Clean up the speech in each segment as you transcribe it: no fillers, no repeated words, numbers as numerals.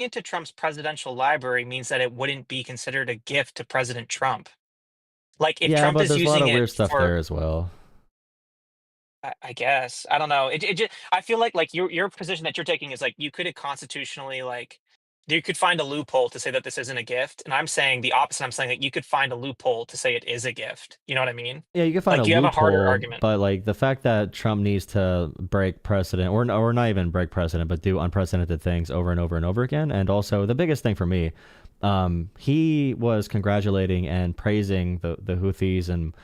into Trump's presidential library means that it wouldn't be considered a gift to President Trump. Like if Yeah, Trump but is there's a lot using of it weird stuff for, there as well. I guess I don't know. It just I feel like your position that you're taking is like you could constitutionally like you could find a loophole to say that this isn't a gift, and I'm saying the opposite. I'm saying that you could find a loophole to say it is a gift. You know what I mean? Yeah, you can find a Like you have a harder loophole, argument. but like the fact that Trump needs to break precedent, or not even break precedent, but do unprecedented things over and over and over again, and also the biggest thing for me, he was congratulating and praising the Houthis and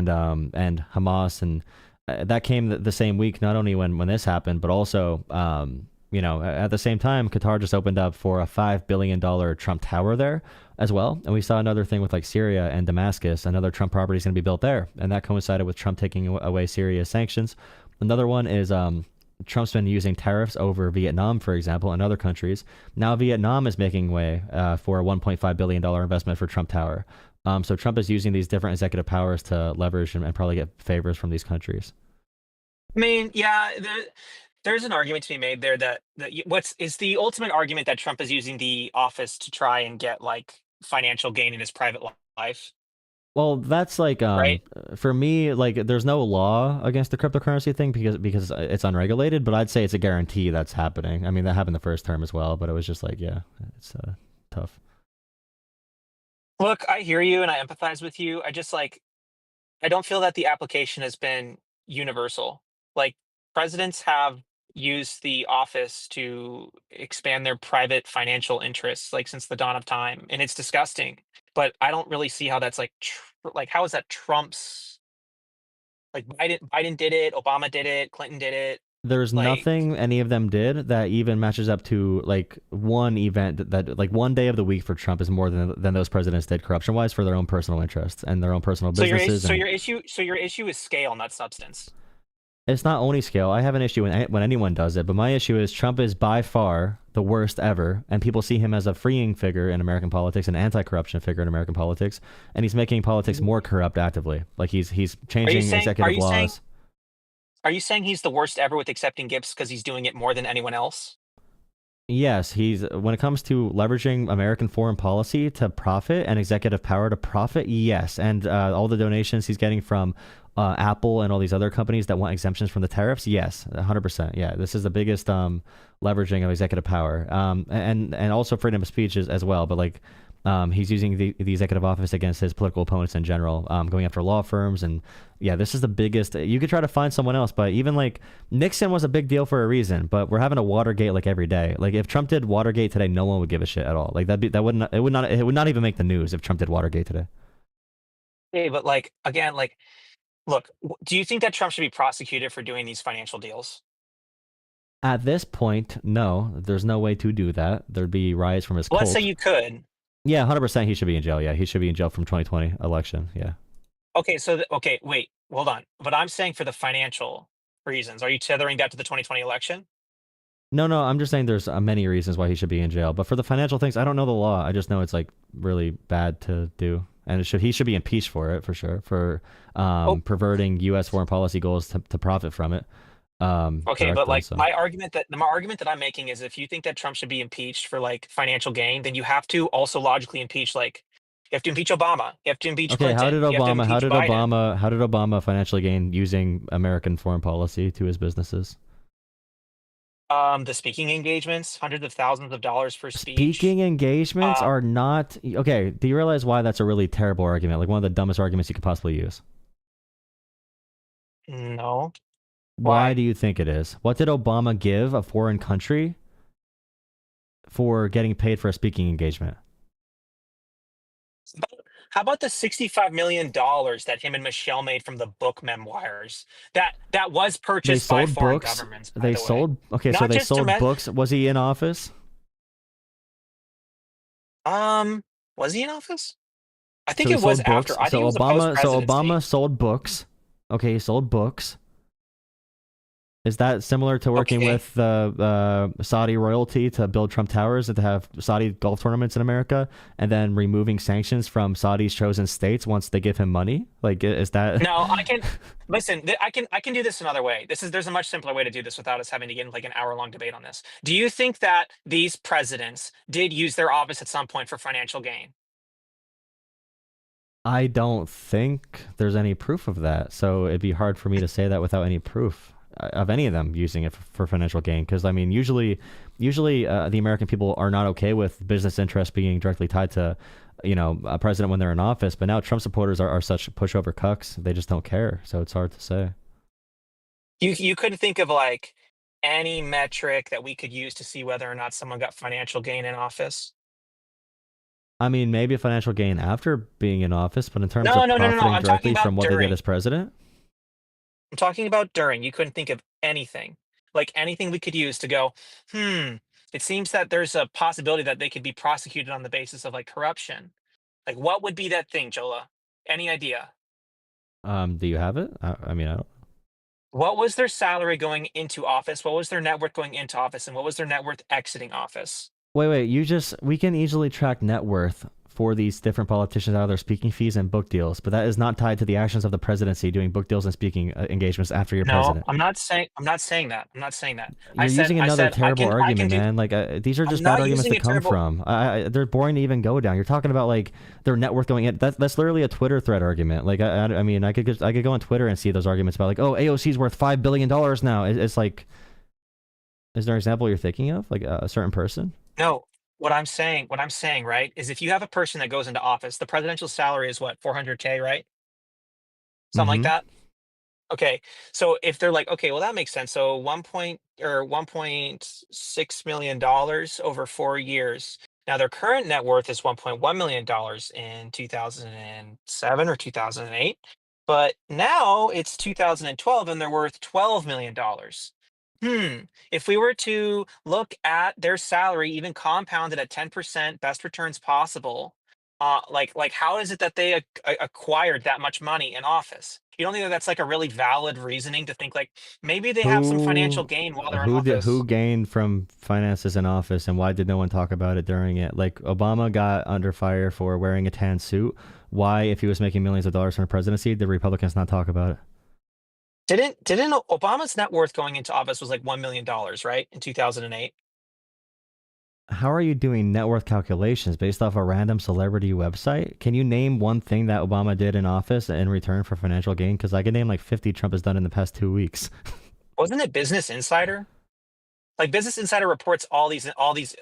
Hamas, and that came the same week, not only when this happened, but also at the same time, Qatar just opened up for a $5 billion Trump Tower there as well. And we saw another thing with like Syria and Damascus. Another Trump property is going to be built there. And that coincided with Trump taking away Syria's sanctions. Another one is Trump's been using tariffs over Vietnam, for example, and other countries. Now Vietnam is making way for a $1.5 billion investment for Trump Tower. So Trump is using these different executive powers to leverage and probably get favors from these countries. I mean, yeah, there's an argument to be made there that what's is the ultimate argument that Trump is using the office to try and get like financial gain in his private life, Well, that's like right? for me, like there's no law against the cryptocurrency thing because it's unregulated, but I'd say it's a guarantee that's happening. I mean, that happened the first term as well, but it was just like, yeah, it's tough. Look, I hear you and I empathize with you. I don't feel that the application has been universal. Like presidents have used the office to expand their private financial interests like since the dawn of time, and it's disgusting. But I don't really see how that's like how is that Trump's like Biden did it, Obama did it, Clinton did it. There's Like nothing any of them did that even matches up to like one event that like one day of the week for Trump is more than those presidents did corruption wise for their own personal interests and their own personal businesses and so your issue is scale, not substance. it's not only scale. I have an issue when anyone does it, but my issue is Trump is by far the worst ever, and people see him as a freeing figure in American politics, an anti-corruption figure in American politics, and he's making politics more corrupt actively. Like he's Are you changing saying are executive you saying laws. are you saying he's the worst ever with accepting gifts because he's doing it more than anyone else? Yes, he's when it comes to leveraging American foreign policy to profit and executive power to profit. Yes, and all the donations he's getting from Apple and all these other companies that want exemptions from the tariffs. Yes, 100%. Yeah, this is the biggest leveraging of executive power, and also freedom of speech as well. But like, he's using the executive office against his political opponents in general, going after law firms, and yeah, this is the biggest. You could try to find someone else, but even like Nixon was a big deal for a reason. But we're having a Watergate like every day. Like if Trump did Watergate today, no one would give a shit at all. Like it would not even make the news if Trump did Watergate today. Hey, but like again, like look, do you think that Trump should be prosecuted for doing these financial deals? At this point, no, there's no way to do that. There'd be riots from his Let's say cult. you could. Yeah, 100% he should be in jail. Yeah, he should be in jail from 2020 election. Yeah. Okay, okay, wait, hold on. But I'm saying for the financial reasons. Are you tethering that to the 2020 election? No, no, I'm just saying there's many reasons why he should be in jail. But for the financial things, I don't know the law. I just know it's like really bad to do. And he should be impeached for it for sure, for Oh, perverting U.S. foreign policy goals to profit from it okay, but directly. like So my argument that I'm making is if you think that Trump should be impeached for like financial gain, then you have to also logically impeach like you have to impeach Obama, you have to impeach okay, how Clinton, did you have to Obama? impeach Biden. How did Obama financially gain using American foreign policy to his businesses? The speaking engagements, hundreds of thousands of dollars per speech. Speaking engagements Uh, are not okay. Do you realize why that's a really terrible argument? Like one of the dumbest arguments you could possibly use. no. Why Why? do you think it is? What did Obama give a foreign country for getting paid for a speaking engagement? How about the $65 million that him and Michelle made from the book memoirs? That was They purchased by sold foreign books. governments, by They the way. sold okay, so Not they just sold domestic. books. Was he in office? Was he in office? I So think he it was sold after. books. I think it was a post So Obama presidency. sold books. Okay, he sold books. Is that similar to working Okay. with the Saudi royalty to build Trump Towers and to have Saudi golf tournaments in America, and then removing sanctions from Saudi's chosen states once they give him money? Like, is that? No, I can listen. I can do this another way. There's a much simpler way to do this without us having to get into like an hour-long debate on this. Do you think that these presidents did use their office at some point for financial gain? I don't think there's any proof of that. So it'd be hard for me to say that without any proof of any of them using it for financial gain. Because I mean, usually the American people are not okay with business interests being directly tied to, a president when they're in office. But now Trump supporters are such pushover cucks; they just don't care. So it's hard to say. You couldn't think of like any metric that we could use to see whether or not someone got financial gain in office? I mean, maybe financial gain after being in office, but in terms No, of no, no, no, no. profiting I'm talking directly from about what they did during. as president, I'm talking about during. You couldn't think of anything, like anything we could use to go, hmm, it seems that there's a possibility that they could be prosecuted on the basis of like corruption. Like, what would be that thing, Jola? Any idea? do you have it? I mean, I don't. What was their salary going into office? What was their net worth going into office? And what was their net worth exiting office? Wait. We can easily track net worth for these different politicians out of their speaking fees and book deals, but that is not tied to the actions of the presidency doing book deals and speaking engagements after you're No, president. I'm not saying that. I'm not saying that. I You're said using I another said I terrible can I can argument, do man. Like these are I'm just bad not arguments using to a come terrible from. They're boring to even go down. You're talking about like their net worth going in. That's literally a Twitter thread argument. Like I mean, I could go on Twitter and see those arguments about like, oh, AOC's worth $5 billion now. It's like, is there an example you're thinking of, like a certain person? No, what I'm saying, right, is if you have a person that goes into office, the presidential salary is what, 400K, right? Something like Mm-hmm. that? Okay. So if they're like, okay, well that makes sense. So 1.6 million dollars over 4 years. Now their current net worth is 1.1 million dollars in 2007 or 2008, but now it's 2012 and they're worth 12 million dollars. If we were to look at their salary, even compounded at 10% best returns possible, like how is it that they acquired that much money in office? You don't think that that's like a really valid reasoning to think like maybe they have some financial Who gain while they're in who office? gained from finances in office, and why did no one talk about it during it? Like Obama got under fire for wearing a tan suit. Why, if he was making millions of dollars from the presidency, did Republicans not talk about it? Didn't Obama's net worth going into office was like $1 million, right? In 2008. How are you doing net worth calculations based off a random celebrity website? Can you name one thing that Obama did in office in return for financial gain? Because I can name like 50 Trump has done in the past 2 weeks. Wasn't it Business Insider? Like Business Insider reports all these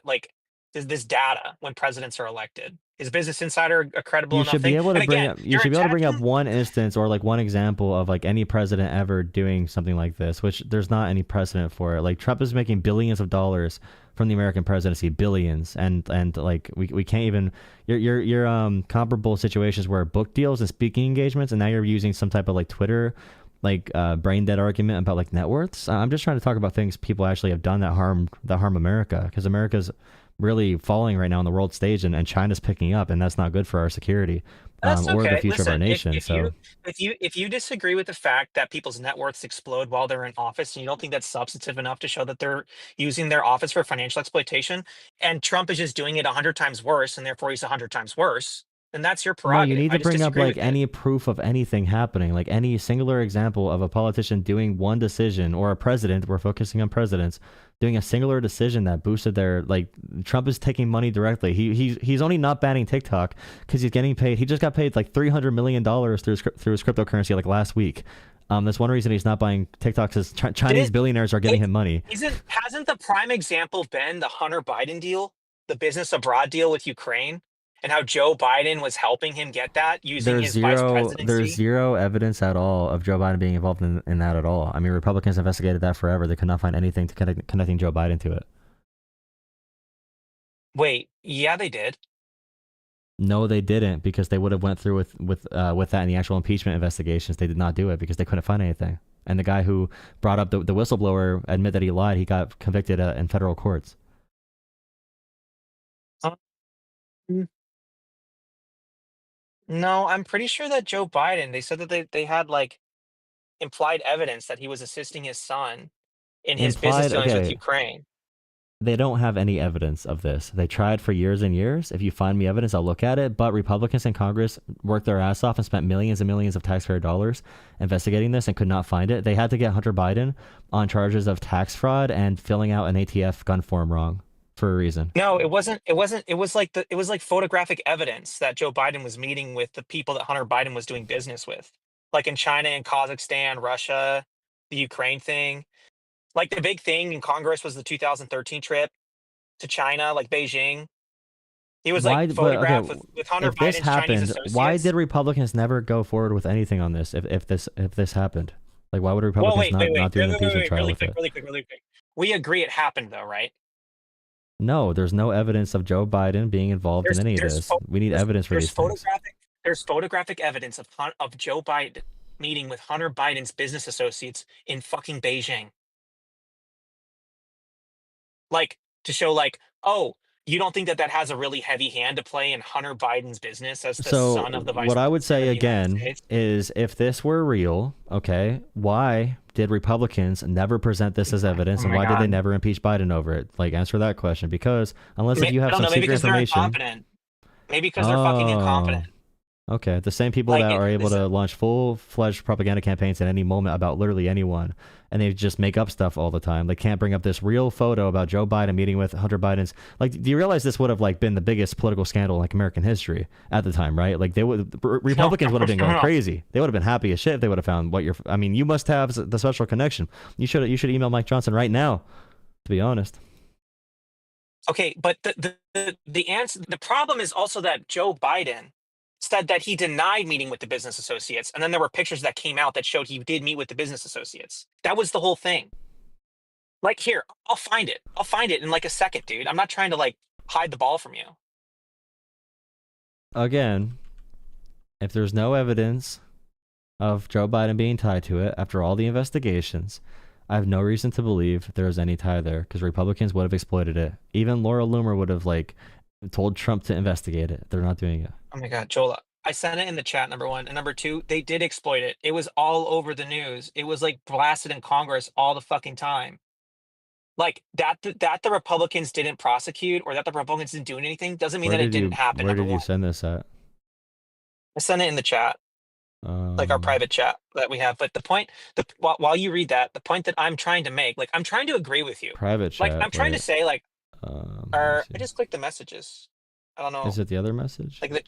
like this data when presidents are elected. Is Business Insider a credible You enough should be thing? able to And bring again, up you you're should be able to bring up attaching. one instance or like one example of like any president ever doing something like this, which there's not any precedent for it. Like Trump is making billions of dollars from the American presidency, billions, and like we can't even you're comparable situations where book deals and speaking engagements, and now you're using some type of like Twitter like brain dead argument about like net worths. I'm just trying to talk about things people actually have done that harm America, because America's really falling right now on the world stage, and China's picking up, and that's not good for our security, That's or the okay. future of our Listen, if nation. if you So if you disagree with the fact that people's net worths explode while they're in office, and you don't think that's substantive enough to show that they're using their office for financial exploitation, and Trump is just doing it 100 times worse, and therefore he's 100 times worse, then that's your no, you prerogative. need I to just bring up disagree like with it. any proof of anything happening, like any singular example of a politician doing one decision, or a president. We're focusing on presidents doing a singular decision that boosted their like. Trump is taking money directly. He's only not banning TikTok because he's getting paid. He just got paid like $300 million through his cryptocurrency like last week. That's one reason he's not buying TikTok, because Chinese Didn't billionaires are getting it him money. isn't hasn't the prime example been the Hunter Biden deal, the business abroad deal with Ukraine, and how Joe Biden was helping him get that using his vice There's presidency? zero evidence at all of Joe Biden being involved in that at all. I mean, Republicans investigated that forever. They could not find anything to connecting Joe Biden to it. Wait, yeah, they did. No, they didn't, because they would have went through with that in the actual impeachment investigations. They did not do it because they couldn't find anything. And the guy who brought up the whistleblower admit that he lied. He got convicted in federal courts. Um, No, I'm pretty sure that Joe Biden, they said that they had like implied evidence that he was assisting his son. in his business Implied, dealings with okay, Ukraine. they don't have any evidence of this. They tried for years and years. If you find me evidence, I'll look at it. But Republicans in Congress worked their ass off and spent millions and millions of taxpayer dollars investigating this and could not find it. They had to get Hunter Biden on charges of tax fraud and filling out an ATF gun form wrong for a reason. No, it wasn't. It wasn't. It was like photographic evidence that Joe Biden was meeting with the people that Hunter Biden was doing business with, like in China and Kazakhstan, Russia, the Ukraine thing. Like the big thing in Congress was the 2013 trip to China, like Beijing. He was like Why? But photographed okay, with Hunter if this Biden's Chinese happened, why associates. did Republicans never go forward with anything on this? If this happened, like why would Well, Republicans not do an impeachment trial really with quick, it? really quick, really quick. We agree it happened though, right? No, there's no evidence of Joe Biden being involved in There's any of there's this. pho- We need evidence for there's these things. photographic evidence of Joe Biden meeting with Hunter Biden's business associates in fucking Beijing. Like to show like, oh, you don't think that that has a really heavy hand to play in Hunter Biden's business as the So son of the vice what I would president say of the United again States? is if this were real, okay, why did Republicans never present this as Oh evidence and my why did they God. never impeach Biden over it? Like answer that question because unless if you I have don't some know, maybe secret because they're information. incompetent. Maybe because they're fucking Oh, incompetent. okay. The same people Like that are able this, to launch full-fledged propaganda campaigns at any moment about literally anyone, and they just make up stuff all the time. They can't bring up this real photo about Joe Biden meeting with Hunter Biden's. Like, do you realize this would have like been the biggest political scandal in like American history at the time, right? Like, they would Republicans would have been going crazy. They would have been happy as shit if they would have found what you're. I mean, you must have the special connection. You should email Mike Johnson right now. To be honest, okay, but the answer, the problem is also that Joe Biden said that he denied meeting with the business associates, and then there were pictures that came out that showed he did meet with the business associates. That was the whole thing. Like here, I'll find it. I'll find it in like a second, dude. I'm not trying to like hide the ball from you. again, if there's no evidence of Joe Biden being tied to it after all the investigations, I have no reason to believe there was any tie there because Republicans would have exploited it. Even Laura Loomer would have like told Trump to investigate it. They're not doing it. Oh my God, Jola. I sent it in the chat, number one. And number two, they did exploit it. It was all over the news. It was like blasted in Congress all the fucking time. Like that the Republicans didn't prosecute or that the Republicans didn't do anything doesn't mean Where that it did didn't you happen, where number did you one. send this at? I sent it in the chat, like our Um, private chat that we have. But the point, while you read that, the point that I'm trying to make, like I'm trying to agree with you. private Like chat. I'm trying to Wait. say, like, Let me or I see. just clicked the messages. I don't Is know. it the other message? Like the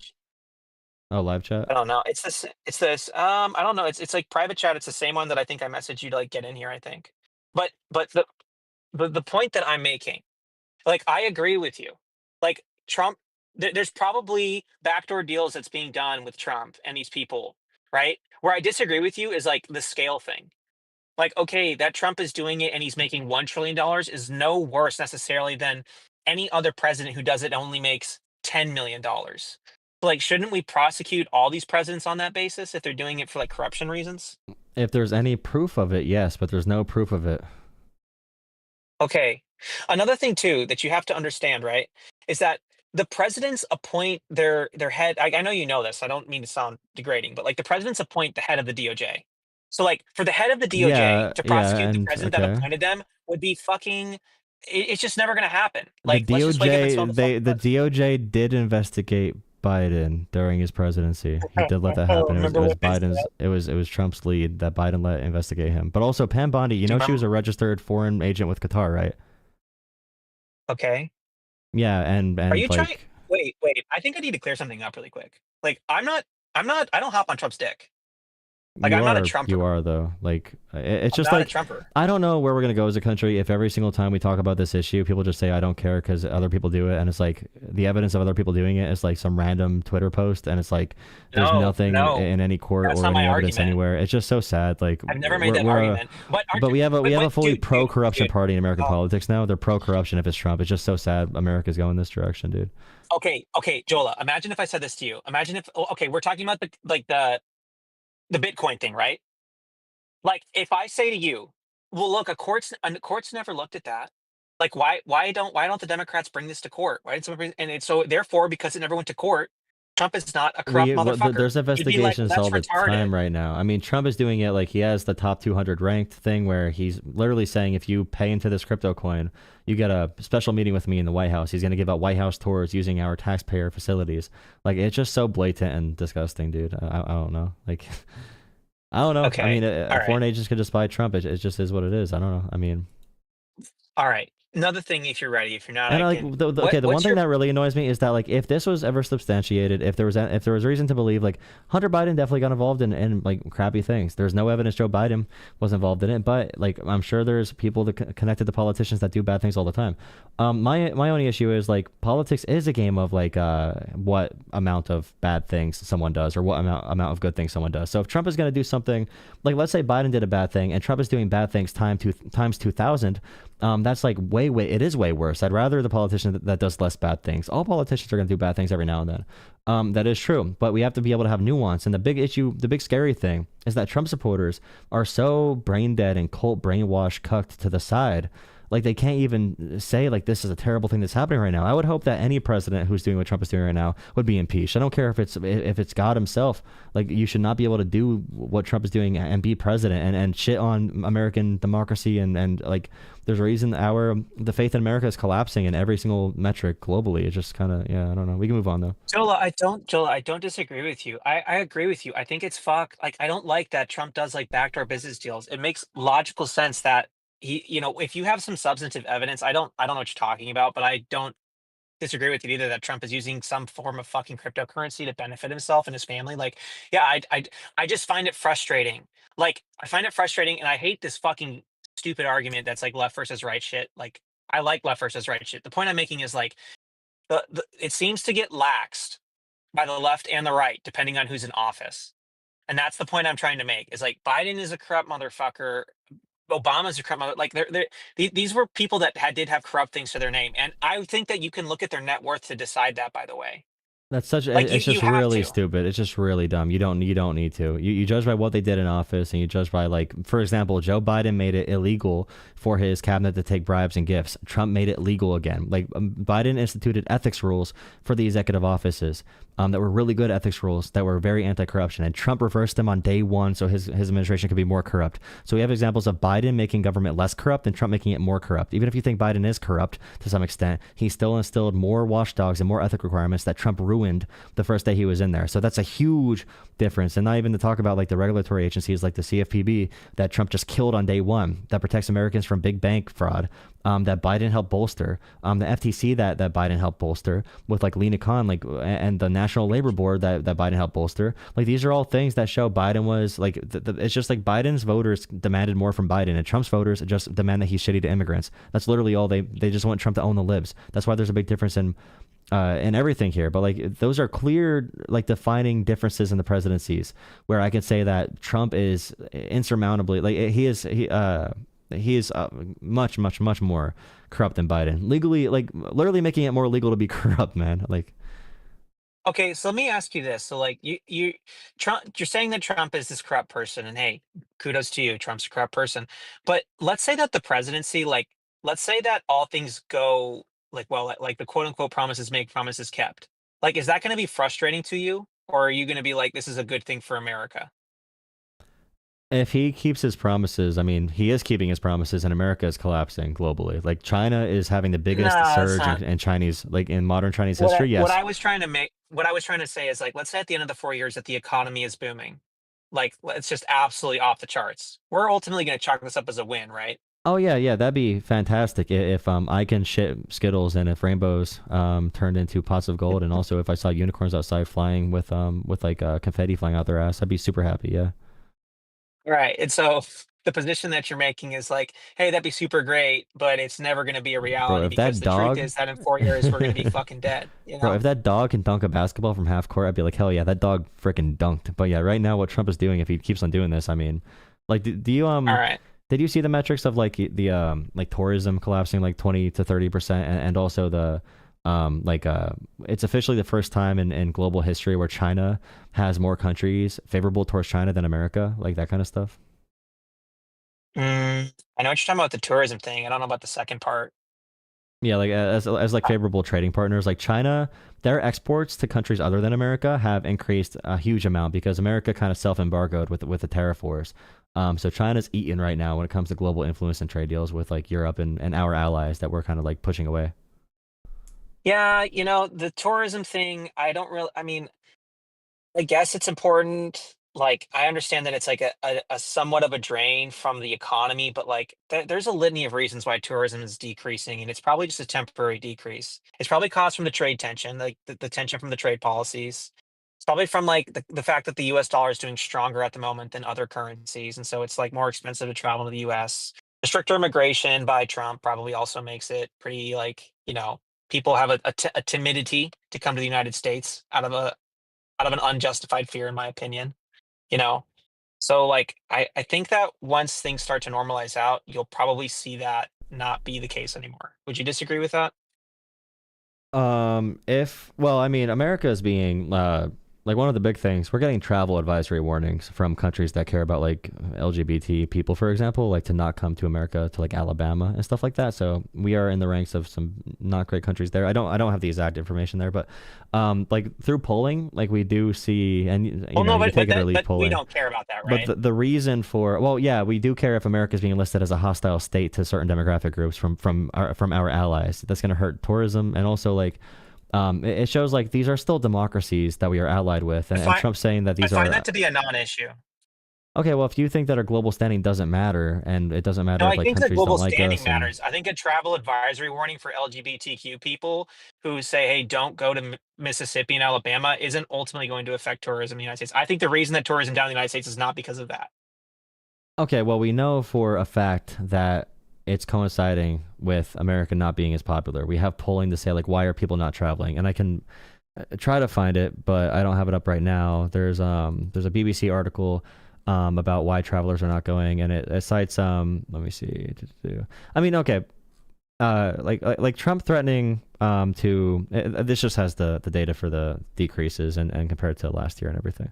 Oh, live chat. I don't know. It's this. It's this. I don't know. It's like private chat. It's the same one that I think I messaged you to like get in here. I think. But the point that I'm making, like I agree with you. Like Trump, there's probably backdoor deals that's being done with Trump and these people, right? Where I disagree with you is like the scale thing. Like, okay, that Trump is doing it and he's making $1 trillion is no worse necessarily than any other president who does it only makes $10 million. Like, shouldn't we prosecute all these presidents on that basis if they're doing it for like corruption reasons? If there's any proof of it, yes, but there's no proof of it. Okay. Another thing too that you have to understand, right, is that the presidents appoint their head. I know you know this. I don't mean to sound degrading, but like the presidents appoint the head of the DOJ. So like for the head of the DOJ Yeah, to yeah, prosecute the and president that okay. appointed them would be fucking. It's just never gonna happen. The Like let's just wake up and DOJ smell the smoke the first. DOJ did investigate Biden during his presidency. He did let that happen. It was it Remember was when they said Biden's that? it was Trump's lead that Biden let investigate him. But also Pam Bondi, Do you she was remember? a registered foreign agent with Qatar, right? Okay. Yeah, Are and you trying? like Wait. I think I need to clear something up really quick. Like I'm not. I'm not. I don't hop on Trump's dick. Like I'm not a you Trumper. are though. Like it's I'm just not a like Trumper. I don't know where we're gonna go as a country if every single time we talk about this issue, people just say I don't care because other people do it, and it's like the evidence of other people doing it is like some random Twitter post, and it's like there's No, nothing no. in any court That's or not my any evidence argument. anywhere. It's just so sad. Like I've never made that we're a argument. But aren't but you, we have a but fully pro-corruption dude, party in American uh, politics now. They're pro-corruption if it's Trump. It's just so sad America's going this direction, dude. okay, Jola, imagine if I said this to you. Imagine if okay, we're talking about the Bitcoin thing, right? Like if I say to you, well, look, a court's never looked at that. Like why don't the Democrats bring this to court? Why did someone bring, and it's so therefore because it never went to court, Trump is not a corrupt motherfucker. There's You'd be like, well, investigations that's all the time retarded. right now. I mean, Trump is doing it like he has the top 200 ranked thing where he's literally saying if you pay into this crypto coin, you get a special meeting with me in the White House. He's going to give out White House tours using our taxpayer facilities. Like it's just so blatant and disgusting, dude. I don't know. Like I don't know. I Okay. mean, All right. foreign agents could just buy Trump. It just is what it is. I don't know. I mean, All right. Another thing, if you're ready. If you're not, and I like can. okay, the one What's thing your that really annoys me is that like if this was ever substantiated, if there was reason to believe like Hunter Biden definitely got involved in like crappy things. There's no evidence Joe Biden was involved in it, but like I'm sure there's people that connected to politicians that do bad things all the time. My only issue is like politics is a game of like what amount of bad things someone does or what amount of good things someone does. So if Trump is going to do something like let's say Biden did a bad thing and Trump is doing bad things times 2,000. That's like way it is way worse. I'd rather the politician that does less bad things. All politicians are going to do bad things every now and then. That is true, but we have to be able to have nuance. And the big issue, the big scary thing, is that Trump supporters are so brain dead and cult brainwashed, cucked to the side. Like they can't even say like this is a terrible thing that's happening right now. I would hope that any president who's doing what Trump is doing right now would be impeached. I don't care if it's God himself. Like you should not be able to do what Trump is doing and be president and shit on American democracy and like there's a reason the faith in America is collapsing in every single metric globally. It's just kind of yeah, I don't know. We can move on though. Jola, I don't disagree with you. I agree with you. I think it's fuck. Like, I don't like that Trump does like backdoor business deals. It makes logical sense that if you have some substantive evidence, I don't know what you're talking about, but I don't disagree with it either that Trump is using some form of fucking cryptocurrency to benefit himself and his family. Like, yeah, I just find it frustrating. Like, I find it frustrating, and I hate this fucking stupid argument that's like left versus right shit. Like, I like left versus right shit. The point I'm making is like it seems to get laxed by the left and the right, depending on who's in office. And that's the point I'm trying to make. Is like Biden is a corrupt motherfucker. Obama's a corrupt mother. Like these were people that did have corrupt things to their name, and I think that you can look at their net worth to decide that. By the way, That's such. like It's you just have really to. stupid. It's just really dumb. You don't need to. You judge by what they did in office, and you judge by like, for example, Joe Biden made it illegal for his cabinet to take bribes and gifts. Trump made it legal again. Like Biden instituted ethics rules for the executive offices that were really good ethics rules that were very anti-corruption, and Trump reversed them on day one so his administration could be more corrupt. So we have examples of Biden making government less corrupt and Trump making it more corrupt. Even if you think Biden is corrupt to some extent, he still instilled more watchdogs and more ethic requirements that Trump ruined the first day he was in there. So that's a huge difference. And not even to talk about like the regulatory agencies like the CFPB that Trump just killed on day one that protects Americans from big bank fraud. That Biden helped bolster, the FTC that Biden helped bolster with like Lena Khan, like and the National Labor Board that Biden helped bolster. Like these are all things that show Biden was like it's just like Biden's voters demanded more from Biden, and Trump's voters just demand that he's shitty to immigrants. That's literally all they just want Trump to own the libs. That's why there's a big difference in everything here. But like those are clear like defining differences in the presidencies where I could say that Trump is insurmountably like he is much more corrupt than Biden. Legally, like literally making it more legal to be corrupt, man. Like Okay, so let me ask you this. So like Trump, you're saying that Trump is this corrupt person, and hey, kudos to you, Trump's a corrupt person. But let's say that the presidency, like let's say that all things go like well, like the quote unquote promises make, promises kept. Like, is that going to be frustrating to you? Or are you going to be like, this is a good thing for America? if he keeps his promises, I mean, he is keeping his promises, and America is collapsing globally. Like China is having the biggest No, it's surge not. in Chinese, like in modern Chinese history. What Yes. I was trying to make, what I was trying to say is like, let's say at the end of the 4 years that the economy is booming, like it's just absolutely off the charts. We're ultimately going to chalk this up as a win, right? Oh yeah, yeah, that'd be fantastic if I can shit Skittles and if rainbows turned into pots of gold, and also if I saw unicorns outside flying with like confetti flying out their ass, I'd be super happy. Yeah. Right. And so the position that you're making is like, hey, that'd be super great, but it's never going to be a Bro, reality if because that the truth dog is that in 4 years we're going to be fucking dead, you Bro, know? if that dog can dunk a basketball from half court, I'd be like, hell yeah, that dog freaking dunked. But yeah, right now, what Trump is doing, if he keeps on doing this, I mean, like, do you All right. did you see the metrics of like the like tourism collapsing like 20 to 30%, and also the like it's officially the first time in global history where China has more countries favorable towards China than America, like that kind of stuff. I know what you're talking about the tourism thing. I don't know about the second part. Yeah, like as like favorable trading partners, like China, their exports to countries other than America have increased a huge amount because America kind of self-embargoed with the tariff wars. So China's eaten right now when it comes to global influence and trade deals with like Europe and our allies that we're kind of like pushing away. Yeah, the tourism thing, I don't really, I mean, I guess it's important. Like, I understand that it's like a somewhat of a drain from the economy, but like there's a litany of reasons why tourism is decreasing, and it's probably just a temporary decrease. It's probably caused from the trade tension, like the tension from the trade policies. It's probably from like the fact that the US dollar is doing stronger at the moment than other currencies, and so it's like more expensive to travel to the US. The stricter immigration by Trump probably also makes it pretty like, people have a timidity to come to the United States out of an unjustified fear, in my opinion, you know? So, like, I think that once things start to normalize out, you'll probably see that not be the case anymore. Would you disagree with that? If well, I mean, America is being like one of the big things. We're getting travel advisory warnings from countries that care about like LGBT people, for example, like to not come to America to like Alabama and stuff like that. So we are in the ranks of some not great countries there. I don't have the exact information there, but like through polling, like we do see, and Well, no, you can but but take it or that leave but we polling. don't care about that, But right? the reason for well, yeah, we do care if America is being listed as a hostile state to certain demographic groups from our allies. That's going to hurt tourism and also like it shows like these are still democracies that we are allied with, I and find Trump's saying that I these find are that to be a non-issue. okay. Well, if you think that our global standing doesn't matter, and it doesn't matter No, if I like think that countries global don't like standing us, and matters. I think a travel advisory warning for LGBTQ people who say, "Hey, don't go to Mississippi and Alabama," isn't ultimately going to affect tourism in the United States. I think the reason that tourism down in the United States is not because of that. okay, well, we know for a fact that it's coinciding with America not being as popular. We have polling to say like why are people not traveling, and I can try to find it, but I don't have it up right now. There's a BBC article about why travelers are not going, and it cites let me see. I mean, okay, like Trump threatening to this just has the data for the decreases and compared to last year and everything.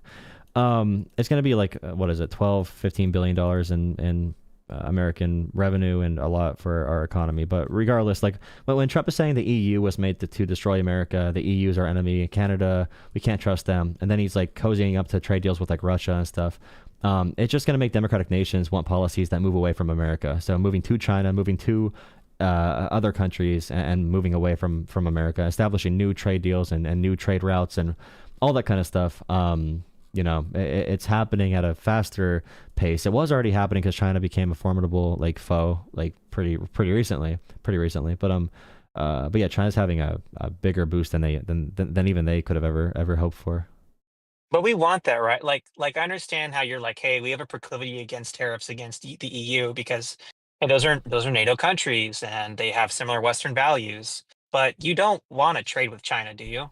It's going to be like what is it, 12-15 billion dollars in American revenue and a lot for our economy. But regardless, like when Trump is saying the EU was made to destroy America, the EU is our enemy, Canada, we can't trust them, and then he's like cozying up to trade deals with like Russia and stuff. It's just going to make democratic nations want policies that move away from America. So moving to China, moving to other countries, and moving away from America, establishing new trade deals and new trade routes and all that kind of stuff. It's happening at a faster pace. It was already happening because China became a formidable like foe like pretty recently. But yeah, China's having a bigger boost than even they could have ever hoped for. But we want that, right? Like I understand how you're like, hey, we have a proclivity against tariffs against the EU because hey, those are NATO countries and they have similar Western values. But you don't want to trade with China, do you?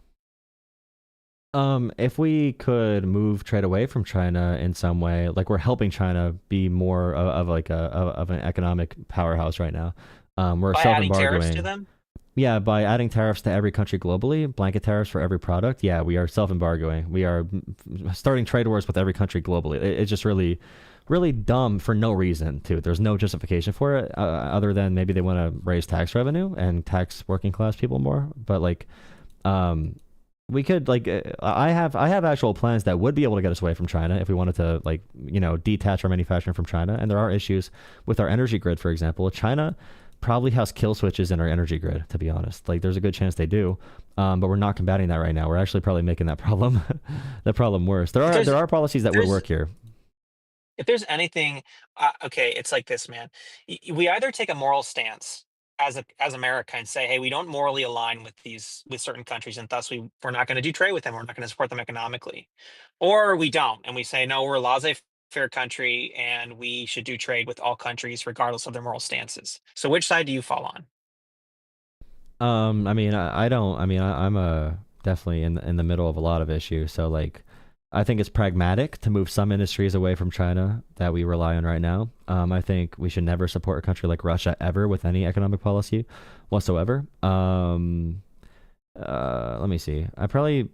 If we could move trade away from China in some way, like we're helping China be more of like of an economic powerhouse right now. We're By adding tariffs to self-embargoing. them? Yeah, by adding tariffs to every country globally, blanket tariffs for every product. Yeah, we are self-embargoing. We are starting trade wars with every country globally. It's just really, really dumb for no reason, too. There's no justification for it other than maybe they want to raise tax revenue and tax working class people more. But like, um, we could like I have actual plans that would be able to get us away from China if we wanted to like detach our manufacturing from China. And there are issues with our energy grid, for example. China probably has kill switches in our energy grid, to be honest. Like there's a good chance they do, but we're not combating that right now. We're actually probably making that problem that problem worse. There If are there's there are policies that would there's work here. if there's anything, okay, it's like this, man. We either take a moral stance as America and say, hey, we don't morally align with certain countries, and thus we're not going to do trade with them. We're not going to support them economically, or we don't, and we say no, we're a laissez-faire country, and we should do trade with all countries regardless of their moral stances. So, which side do you fall on? I mean, I don't. I mean, I'm definitely in the middle of a lot of issues. So like, I think it's pragmatic to move some industries away from China that we rely on right now. I think we should never support a country like Russia ever with any economic policy whatsoever. Let me see. I probably,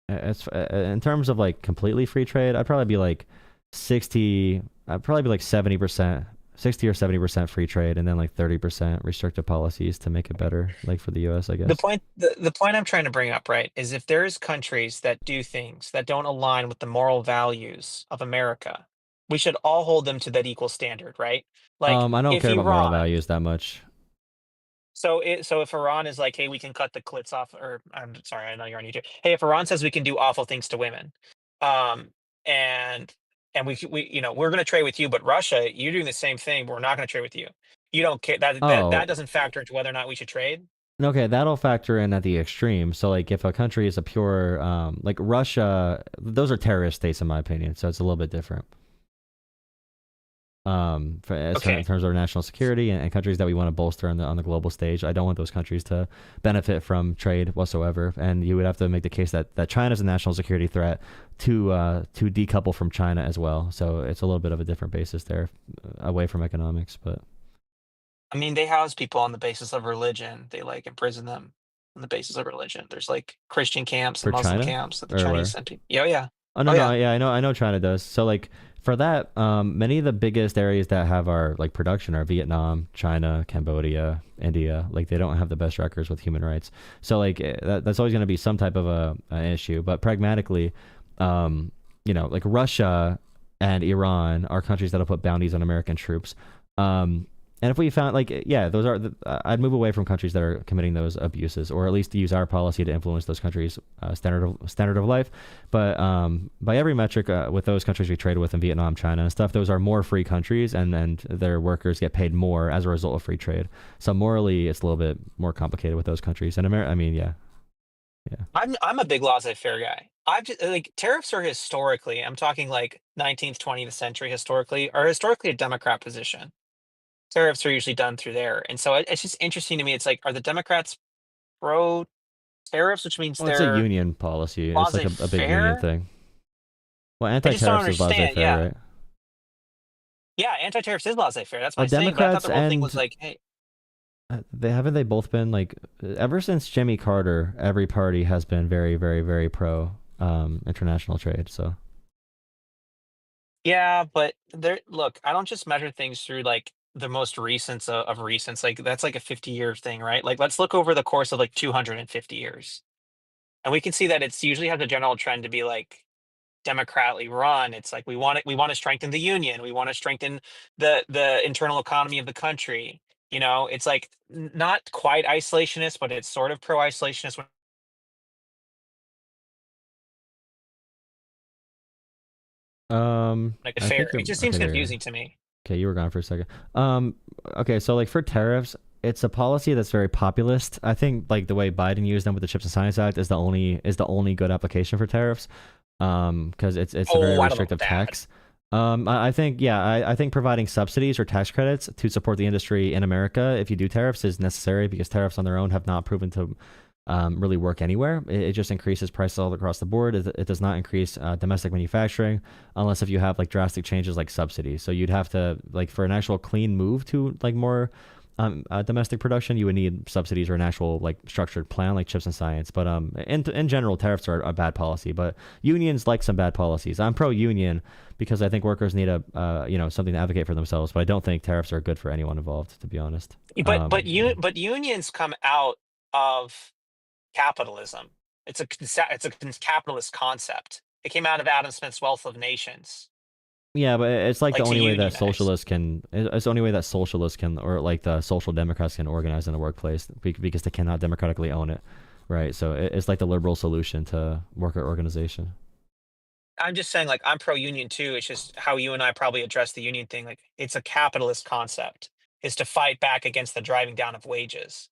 as in terms of like completely free trade, I'd probably be like 60. I'd probably be like 70%. 60 or 70% free trade, and then like 30% restrictive policies to make it better, like for the U.S., I guess. The point I'm trying to bring up, right, is if there's countries that do things that don't align with the moral values of America, we should all hold them to that equal standard, right? Like I don't if care about moral Iran, values that much. so if Iran is like, hey, we can cut the clits off, or I'm sorry, I know you're on YouTube. Hey, if Iran says we can do awful things to women, um, and we're going to trade with you, but Russia, you're doing the same thing, but we're not going to trade with you. You don't care that Oh, doesn't factor into whether or not we should trade. okay, that'll factor in at the extreme. So, like, if a country is a pure, like Russia, those are terrorist states, in my opinion. So it's a little bit different. In Okay. terms of our national security and countries that we want to bolster on the global stage, I don't want those countries to benefit from trade whatsoever. And you would have to make the case that China is a national security threat to decouple from China as well. So it's a little bit of a different basis there, away from economics. But I mean, they house people on the basis of religion. They like imprison them on the basis of religion. There's like Christian camps and for Muslim China, camps that the or Chinese where? sent people. Yeah, oh, yeah. Oh Oh no, no, yeah. yeah, I know China does. So like for that, many of the biggest areas that have our like production are Vietnam, China, Cambodia, India. Like they don't have the best records with human rights. So like that's always going to be some type of an issue. But pragmatically, like Russia and Iran are countries that'll put bounties on American troops. And if we found like, yeah, I'd move away from countries that are committing those abuses, or at least use our policy to influence those countries' standard of life. But by every metric, with those countries we trade with in Vietnam, China, and stuff, those are more free countries, and their workers get paid more as a result of free trade. So morally, it's a little bit more complicated with those countries. And America, I mean, yeah, yeah. I'm a big laissez-faire guy. I've just like tariffs are historically, I'm talking like 19th, 20th century historically, are historically a Democrat position. Tariffs are usually done through there. And so it's just interesting to me. It's like, are the Democrats pro tariffs, which means Well, it's a they're union policy. It's like a big union laissez-faire? thing. Well, I just don't anti-tariffs is understand. laissez-faire, Yeah. right? Yeah, anti-tariffs is laissez-faire. That's my thing. But I thought Democrats the whole thing was and like, hey, they both been like, ever since Jimmy Carter, every party has been very, very, very pro international trade. So yeah, but there, look, I don't just measure things through like the most recent of recents. Like that's like a 50-year thing, right? Like let's look over the course of like 250 years. And we can see that it's usually has a general trend to be like democratically run. It's like we want to strengthen the union. We want to strengthen the internal economy of the country. It's like not quite isolationist, but it's sort of pro-isolationist when like I fair. think It you're just seems okay. confusing to me. Okay, you were gone for a second. Okay, so like for tariffs, it's a policy that's very populist. I think like the way Biden used them with the Chips and Science Act is the only good application for tariffs. Because it's a very Oh, I don't know about restrictive that. tax. I think yeah, I think providing subsidies or tax credits to support the industry in America, if you do tariffs, is necessary because tariffs on their own have not proven to really work anywhere. It just increases prices all across the board. It does not increase domestic manufacturing unless if you have like drastic changes like subsidies. So you'd have to like for an actual clean move to like more domestic production, you would need subsidies or an actual like structured plan like Chips and Science. But in general, tariffs are a bad policy. But unions like some bad policies. I'm pro union because I think workers need something to advocate for themselves. But I don't think tariffs are good for anyone involved, to be honest. But unions come out of capitalism. It's a capitalist concept. It came out of Adam Smith's Wealth of Nations, Yeah, but it's like the like to only way that unionize. socialists can. It's the only way that socialists can, or like the social democrats can organize in the workplace because they cannot democratically own it, right? So it's like the liberal solution to worker organization. I'm just saying, like, I'm pro union too. It's just how you and I probably address the union thing. Like, it's a capitalist concept, is to fight back against the driving down of wages,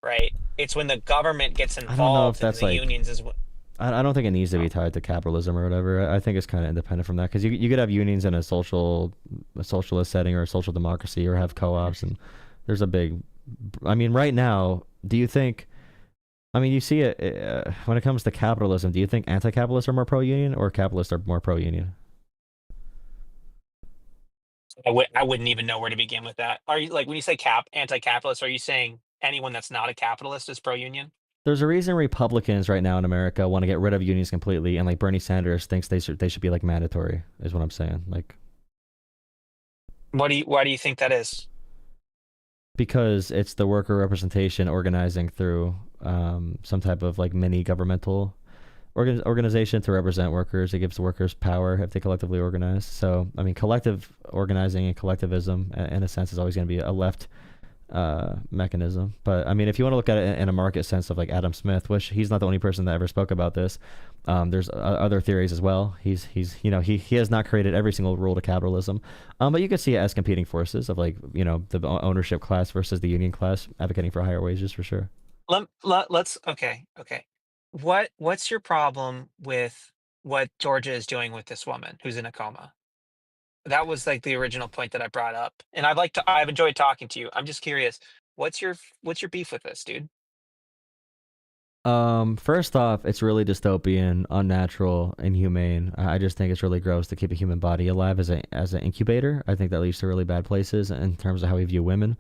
right? It's when the government gets I don't know if involved in that's the like. unions as well. I don't think it needs to be Oh. tied to capitalism or whatever. I think it's kind of independent from that because you could have unions in a socialist setting or a social democracy or have co-ops and there's a big. I mean, right now, do you think? I mean, you see it when it comes to capitalism. Do you think anti-capitalists are more pro-union or capitalists are more pro-union? I wouldn't even know where to begin with that. Are you like when you say anti-capitalist? Are you saying anyone that's not a capitalist is pro-union? There's a reason Republicans right now in America want to get rid of unions completely, and like Bernie Sanders thinks they should be like mandatory. Is what I'm saying. Like, Why do you think that is? Because it's the worker representation organizing through some type of like mini governmental organization to represent workers. It gives the workers power if they collectively organize. So, I mean, collective organizing and collectivism, in a sense, is always going to be a left mechanism. But I mean, if you want to look at it in a market sense of like Adam Smith, which he's not the only person that ever spoke about this. There's other theories as well. He has not created every single rule to capitalism, but you could see it as competing forces of like the ownership class versus the union class advocating for higher wages for sure. Let's okay. What's your problem with what Georgia is doing with this woman who's in a coma? That was like the original point that I brought up, and I've enjoyed talking to you. I'm just curious, what's your beef with this, dude? First off, it's really dystopian, unnatural, inhumane. I just think it's really gross to keep a human body alive as an incubator. I think that leads to really bad places in terms of how we view women,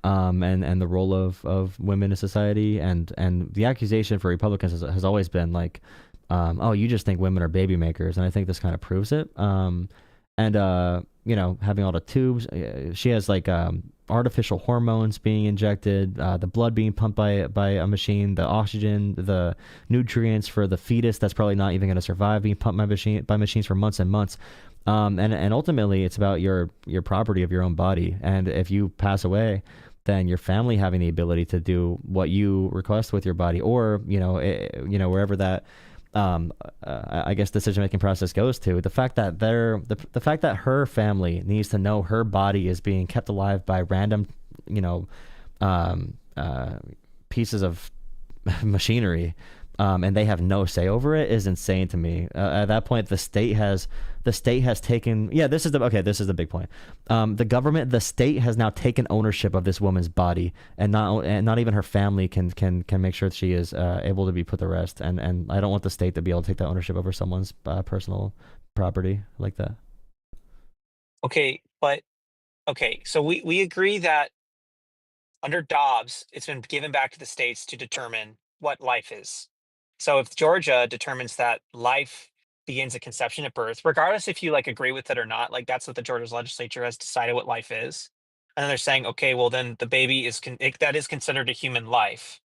and the role of women in society. And the accusation for Republicans has always been like, oh, you just think women are baby makers, and I think this kind of proves it. And having all the tubes, she has like artificial hormones being injected, the blood being pumped by a machine, the oxygen, the nutrients for the fetus that's probably not even going to survive being pumped by machines for months and months. And ultimately, it's about your property of your own body. And if you pass away, then your family having the ability to do what you request with your body, or wherever that I guess decision making process goes to. The fact that her family needs to know her body is being kept alive by random, you know, um, uh, pieces of machinery, and they have no say over it is insane to me. At that point, the state has taken. Yeah, this is the big point. The state has now taken ownership of this woman's body, and not even her family can make sure that she is able to be put to rest. And I don't want the state to be able to take that ownership over someone's personal property like that. Okay, but okay, so we agree that under Dobbs, it's been given back to the states to determine what life is. So if Georgia determines that life begins at conception at birth, regardless if you like agree with it or not, like that's what the Georgia's legislature has decided what life is. And then they're saying, okay, well then the baby that is considered a human life.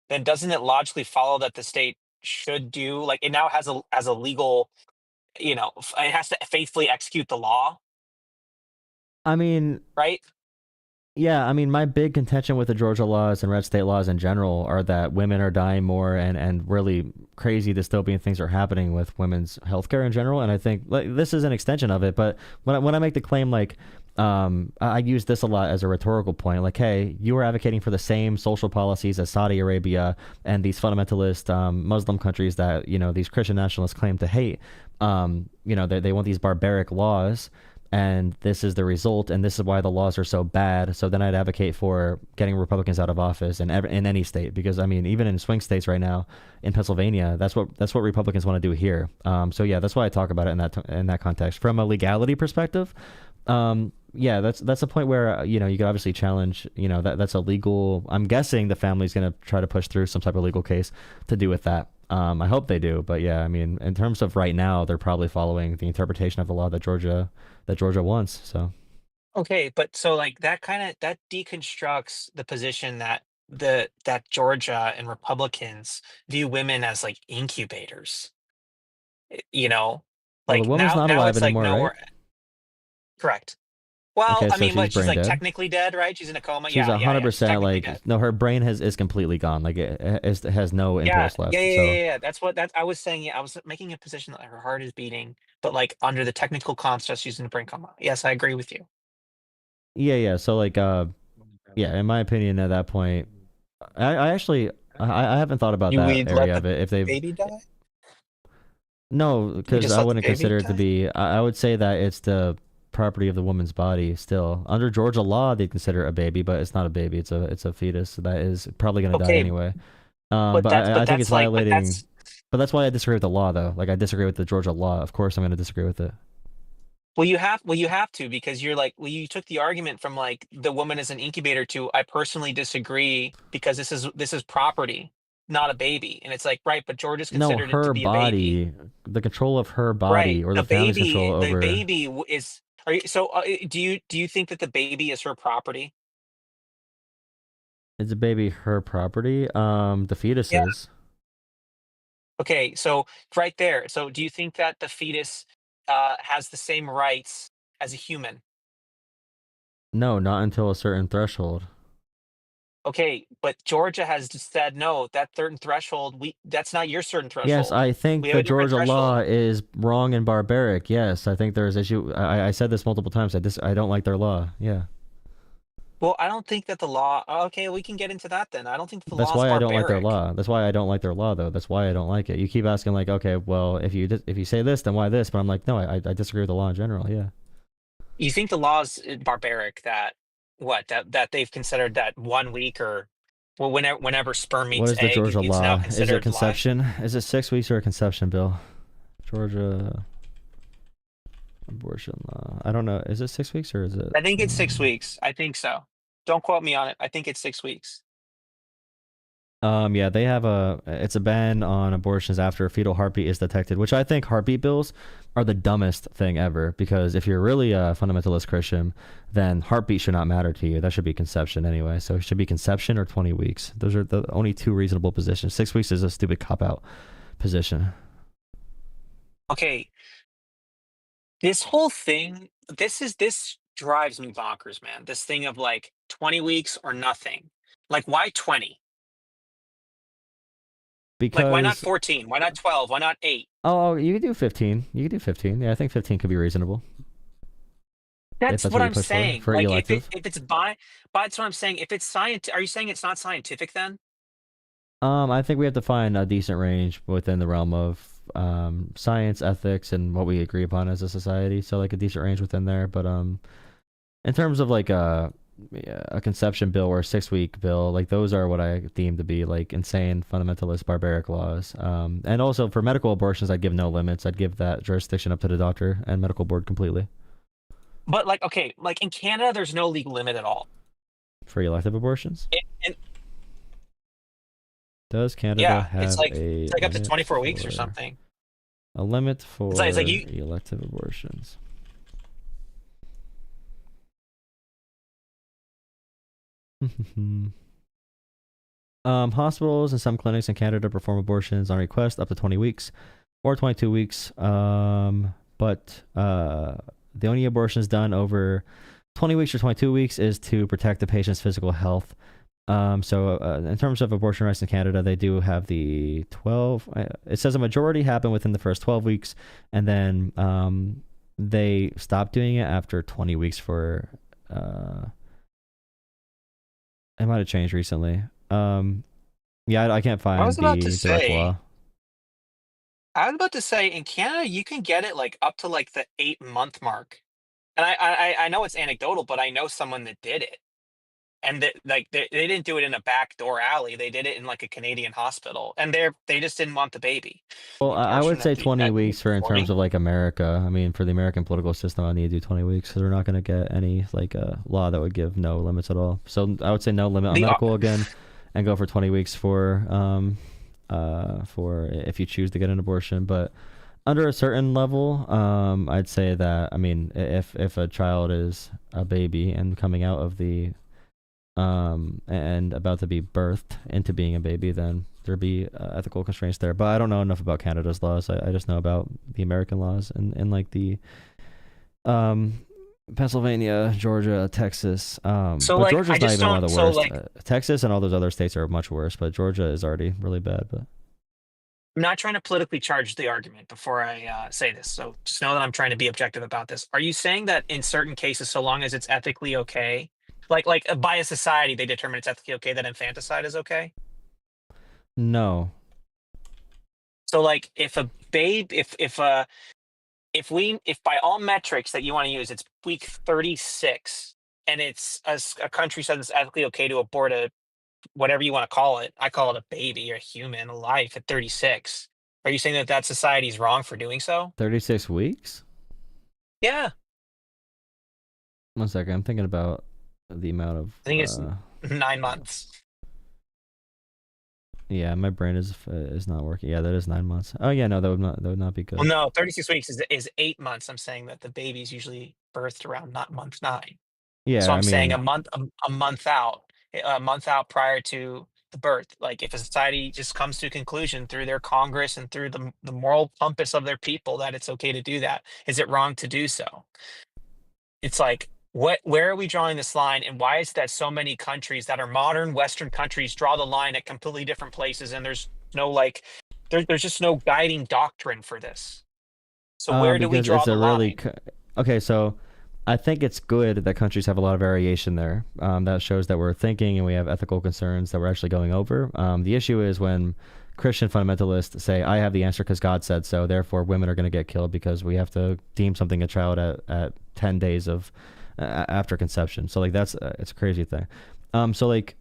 Then doesn't it logically follow that the state should do like it now has a as a legal, it has to faithfully execute the law, I mean, right? yeah, I mean, my big contention with the Georgia laws and red state laws in general are that women are dying more, and really crazy dystopian things are happening with women's healthcare in general. And I think like this is an extension of it. But when I make the claim, like, I use this a lot as a rhetorical point, like, hey, you are advocating for the same social policies as Saudi Arabia and these fundamentalist Muslim countries that these Christian nationalists claim to hate. They want these barbaric laws, and this is the result, and this is why the laws are so bad. So then I'd advocate for getting Republicans out of office in any state, because I mean, even in swing states right now, in Pennsylvania, that's what Republicans want to do here. So yeah, that's why I talk about it in that context. From a legality perspective, yeah, that's a point where you could obviously challenge that's a legal. I'm guessing the family's going to try to push through some type of legal case to do with that. I hope they do, but yeah, I mean, in terms of right now, they're probably following the interpretation of the law that Georgia wants. So Okay, but so like that deconstructs the position that that Georgia and Republicans view women as like incubators. You know, well, the like woman's not now alive it's like anymore, no, right? we're correct. Well, Okay, I so mean, she's what she's brain like dead. technically dead, right? She's in a coma. She's Yeah, a yeah, hundred yeah. She's percent technically like dead. no, her brain is completely gone. Like it has no Yeah, impulse yeah, left. yeah, yeah, So yeah. That's what that I was saying. Yeah, I was making a position that her heart is beating, but like under the technical construct, she's in a brain coma. Yes, I agree with you. yeah. So like yeah, in my opinion, at that point, I actually I haven't thought about You that would let area the of it. If they've baby die? no, You because just I let the wouldn't baby consider it to die? be. I would say that it's the property of the woman's body. Still, under Georgia law, they consider it a baby, but it's not a baby. It's a fetus that is probably going to die Okay, anyway. but But I think it's but violating. that's But that's why I disagree with the law, though. Like I disagree with the Georgia law. Of course, I'm going to disagree with it. you have to because you're like well you took the argument from like the woman is an incubator to I personally disagree because this is property, not a baby. And it's like right, but Georgia's No, considered it to her be a baby. body, the control of her Right. body, or the family's control The over. baby is Are you so? Do you think that the baby is her property? Is the baby her property? The fetus Yeah. is. Okay. So right there. So do you think that the fetus has the same rights as a human? No, not until a certain threshold. Okay, but Georgia has just said no. That certain threshold, that's not your certain Yes, threshold. I We think have the a different Georgia law threshold. is wrong and barbaric. Yes, I think there's issue. I said this multiple times. I don't like their law. Yeah. Well, I don't think that the law. Okay, we can get into that then. I don't think that the That's law is why I don't like their barbaric. law. That's why I don't like their law, though. That's why I don't like it. You keep asking, like, okay, well, if you say this, then why this? But I'm like, no, I disagree with the law in general. Yeah. You think the law is barbaric that what that they've considered that 1 week or well whenever sperm What meets is the egg, Georgia it's now law? Is it considered live. conception? Is it 6 weeks or a conception bill? Georgia abortion law. I don't know. Is it 6 weeks or is it? I think it's 6 weeks. I think so. Don't quote me on it. I think it's 6 weeks. Yeah, they have it's a ban on abortions after a fetal heartbeat is detected, which I think heartbeat bills are the dumbest thing ever because if you're really a fundamentalist Christian, then heartbeat should not matter to you. That should be conception anyway. So it should be conception or 20 weeks. Those are the only two reasonable positions. 6 weeks is a stupid cop out position. Okay, this whole thing, this drives me bonkers, man. This thing of like 20 weeks or nothing. Like why 20? Like why not Because 14? Why not 12? Why not 8? you could do 15. You could do 15. Yeah, I think 15 could be reasonable if That's that's what what you I'm push for saying. Like elective. if it's by that's what I'm saying. If it's science, are you saying it's not scientific then? I think we have to find a decent range within the realm of science, ethics, and what we agree upon as a society. So like a decent range within there. But in terms of like a conception bill or a 6 week bill, like those are what I deem to be like insane, fundamentalist, barbaric laws. And also for medical abortions, I'd give no limits. I'd give that jurisdiction up to the doctor and medical board completely. But like okay, like in Canada, there's no legal limit at all. For elective abortions, And does Canada yeah, it's have like a it's like up to limit 24 weeks or for something. It's like you elective abortions? Hospitals and some clinics in Canada perform abortions on request up to 20 weeks or 22 weeks. But the only abortions done over 20 weeks or 22 weeks is to protect the patient's physical health. So in terms of abortion rights in Canada, they do have the 12. It says a majority happen within the first 12 weeks, and then they stop doing it after 20 weeks for. It might have changed recently. Yeah, I can't I was find about to the direct say law. I was about to say in Canada you can get it like up to like the 8 month mark. And I know it's anecdotal, but I know someone that did it. And that like they didn't do it in a backdoor alley. They did it in like a Canadian hospital. And they just didn't want the baby. Well, The I would abortion say at the 20 at weeks for in terms 40. of like America. I mean, for the American political system, I need to do 20 weeks because we're not going to get any like law that would give no limits at all. So I would say no limit on The medical again, and go for 20 weeks for if you choose to get an abortion. But under a certain level, I'd say that I mean, if a child is a baby and coming out of the and about to be birthed into being a baby, then there'd be ethical constraints there. But I don't know enough about Canada's laws. I just know about the American laws and like the um, Pennsylvania, Georgia, Texas. so But like I Georgia's not just even one don't of the so worst. like Texas and all those other states are much worse, but Georgia is already really bad. But I'm not trying to politically charge the argument before I say this. So just know that I'm trying to be objective about this. Are you saying that in certain cases, so long as it's ethically okay, by a society they determine it's ethically okay, that infanticide is okay? no, So like if a babe, if by all metrics that you want to use, it's week 36, and it's a country says it's ethically okay to abort a whatever you want to call it. I call it a baby or a human, a life at 36. Are you saying that that society is wrong for doing so? 36 weeks. Yeah, 1 second, I'm thinking about the amount of I think it's 9 months. Yeah, my brain is not working. Yeah, that is 9 months. Oh yeah, no, that would not be Well, good. no, 36 weeks is 8 months. I'm saying that the baby's usually birthed around not month 9. So Yeah, I I'm saying mean, a month out, a month out prior to the birth. Like if a society just comes to a conclusion through their Congress and through the moral compass of their people that it's okay to do that, is it wrong to do so? It's like, where are we drawing this line, and why is that so many countries that are modern Western countries draw the line at completely different places, and there's no like, there's just no guiding doctrine for this. So where do we because draw it's the a really line? okay. So I think it's good that countries have a lot of variation there. That shows that we're thinking and we have ethical concerns that we're actually going over. The issue is when Christian fundamentalists say, "I have the answer because God said so," therefore women are going to get killed because we have to deem something a child at 10 days of after conception. So like that's it's a crazy thing. So like,